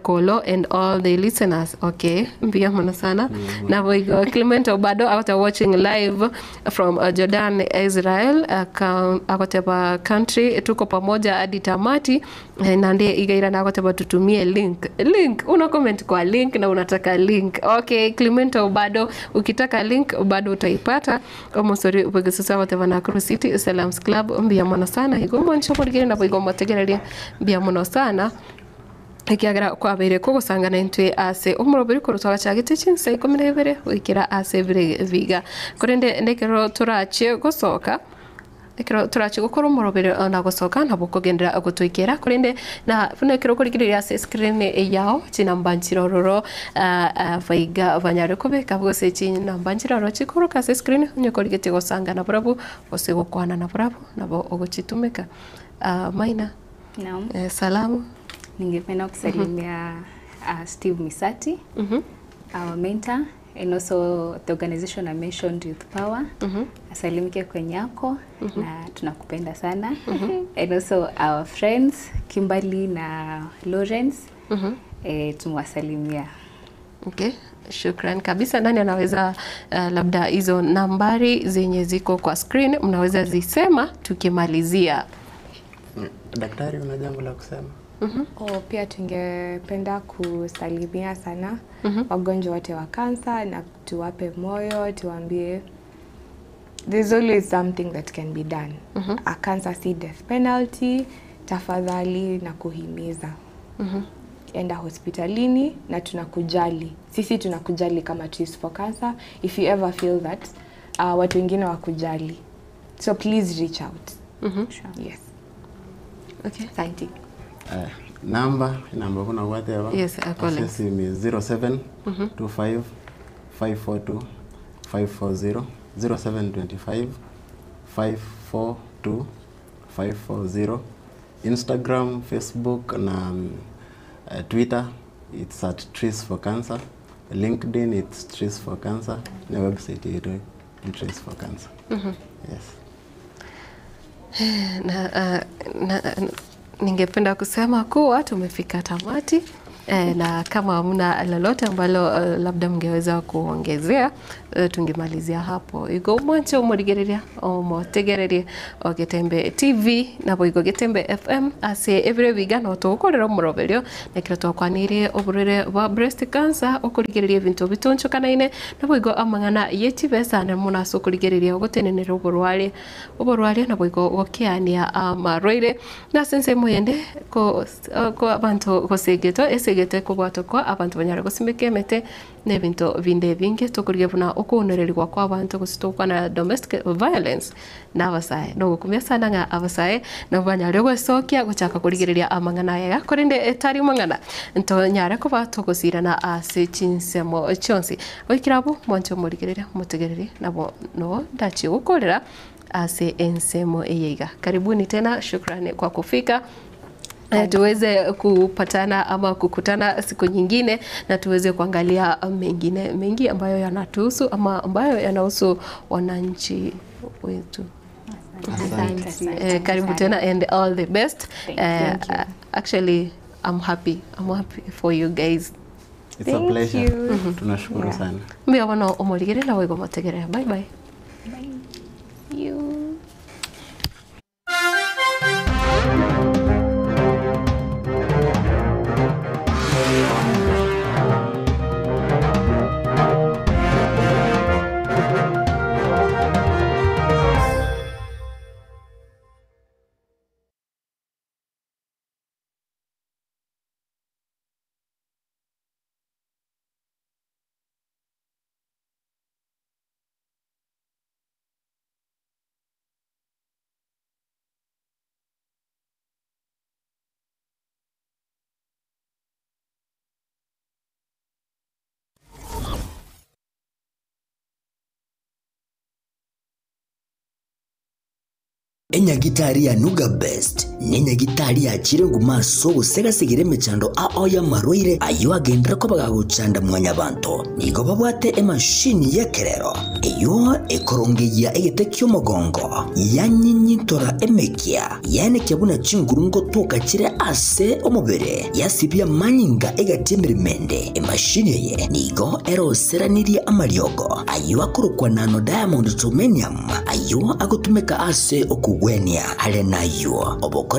Kolo and all the listeners. Okay, mbia mwana sana. Na buigo Clement Obado agoteba watching live from Jordan, Israel. Agoteba country tuko pamoja hadi tamati, na ndiye igaira na agoteba tutumie link una comment kwa link na unataka link. Okay, Clement Obado ukitaka link bado utaipata. Omosori ubegesa agoteba na Nakuru City Salams Club. Mbia mwana sana igomba nshopolgere na bigomba tegereria mbia muno sana ikiagera kwa bere ko gusangana intwe ase umurobiri ko rutwa cyagite cinse ikomirebere wikira ase bire viga korende ndekero turache gusoka ekero turache gukora umurobiri na gusoka nabo kugendera gutwikira korende na funo ekero kurigirira ase screen yao cinambanchiro roro vaiga vanyare kubeka bwose cinambanchiro roro cikoroka ase screen nyokorigete gusangana burabu ose gukwana na burabu nabo oguchitumika. Maina, naam, salamu. Ningependa kusalimia Steve Misati, our mentor, and also the organization I mentioned, Youth Power. Asalimike Kwenyako, na tunakupenda sana. And also our friends, Kimberly na Lawrence, tumwasalimia. Okay, shukran kabisa. Nani anaweza labda hizo nambari zenye ziko kwa screen mnaweza zisema tukimalizia? Daktari, una jambo la kusema? Pia tungependa kusalimia sana wagonjwa wote wa kansa na tuwape moyo, tuambie there's always something that can be done. A cancer si death penalty, tafadhali na kuhimiza. Enda hospitalini na tunakujali. Sisi tunakujali kama Trees for Cancer. If you ever feel that watu wengine wakujali. So please reach out. Sure. Yes. Okay. Thank you. Number kuna whatever. Yes, I call it. Sisi ni 07 25 542 540 0725 542 540. Instagram, Facebook na Twitter, it's at Trees for Cancer. LinkedIn, it's Trees for Cancer. The website is Trees for Cancer. Yes. Ningependa kusema kuwa tumefika tamati. Na kama hamna lolote ambalo labda mngeweza kuongezea, tungemalizia hapo. Igo mwancho murigereria o motegereria o Getembe TV na boigo Getembe FM ase every week no tukorera muroberio nekira twakwanire oburere wa breast cancer okurigereria bintu bitoncho kanaine na boigo amangana yeti besa na muna sokurigereria gotenenera oborware na boigo gokiania amarwaire na sense moyende ko abantu gosegeto esegete kubwato kwa abantu banyara gosimeke mete nebintu binde binge tokuriye buna okuonererwa kwa abantu gusitokwa na domestic violence na abasaye no gukumya sana nga abasaye no banyare gwesokia guchaka kurigereria amangana ya korinde etari mangana nto nyare ko batogosirana ase chinsemo chonsi oikirabu mwancho murigereria mutegereria nabo no ndachi gukorera ase ensemo eyega. Karibuni tena, shukrani kwa kufika. Tuweze kupatana ama kukutana siku nyingine na tuweze kuangalia mengi ambayo yanatuhusu ama ambayo yanahusu wananchi wetu. Karibu tena and all the best. Thank you. Actually, I'm happy for you guys. It's a pleasure. Tunashukuru sana. Mbia wana omorigere na wego motegere. Bye bye. Bye. You. Enyagitari ya Nuga Best nenyagitari ya chirengu maso gusegasigire mechando ya marwaire ayo agendera ko bagagucanda mwanya bantu nigo babwate emashini yekerero eyo ekorongeya egete kyomogongo yanyinyitora emekia yane kyabuna chingurungo toka kire ase omubere yasibya manyinga egatemiremende emashini ye nigo eroseranirie amaryogo ayo akorokwa nano diamond titanium ayo agotumeka ase okugwenia ale nayo obokoreri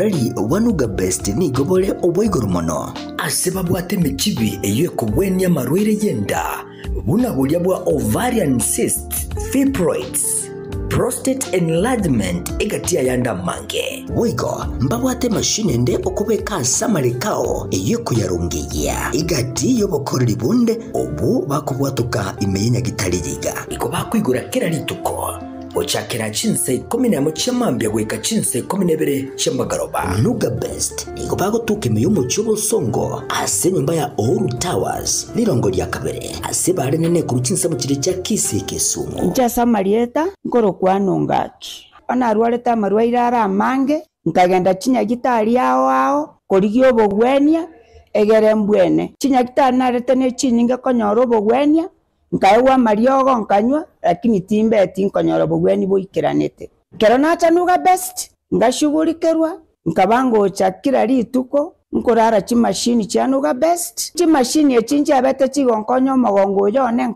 wa Nuga Best nigo bole oboigoro mono ase babwate mechibi eyo ekugwenia marwaire yenda buna bulya bwa ovarian cyst, fibroids, prostate enlargement egatia yanda mange wigo mbabwate mashine nde okubeka samarikao eyeko yarungiya igati yobokoreri bunde obu bakubwatuka imenya gitaririga iko bakwigura kera lituko ochakera chinse 11 chamambya gweka chinse 12 chambagaroba Nuga Best iko bagotuka imiyumo cyobo songo ase nyumba ya Oru Towers lirongo lya kabere ase bare nene ku chinse mu kire cya Kisi Kisumu nja samarieta ngoro kwanongaki ona arwareta marwaira ara mange nkagenda chinya gitari yao kurigio bogwenia egere mbwene chinyagitari narete ne chinyinge konyora obogwenia nkaewa mariogo nkanywa lakini timbeti nkonyora obogweni boikeranete kero natanuga best ngashughulikerwa nkabangocha kila rituko nkorara chimashini chianuga best chimashini echinje abete chigonkonyo mogongo yone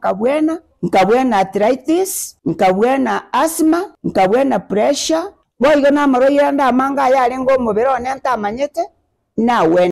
nkabwena arthritis nkabwena asthma nkabwena pressure boigo na maroira nda manga yale ngo mubero ne ntamanyete nawe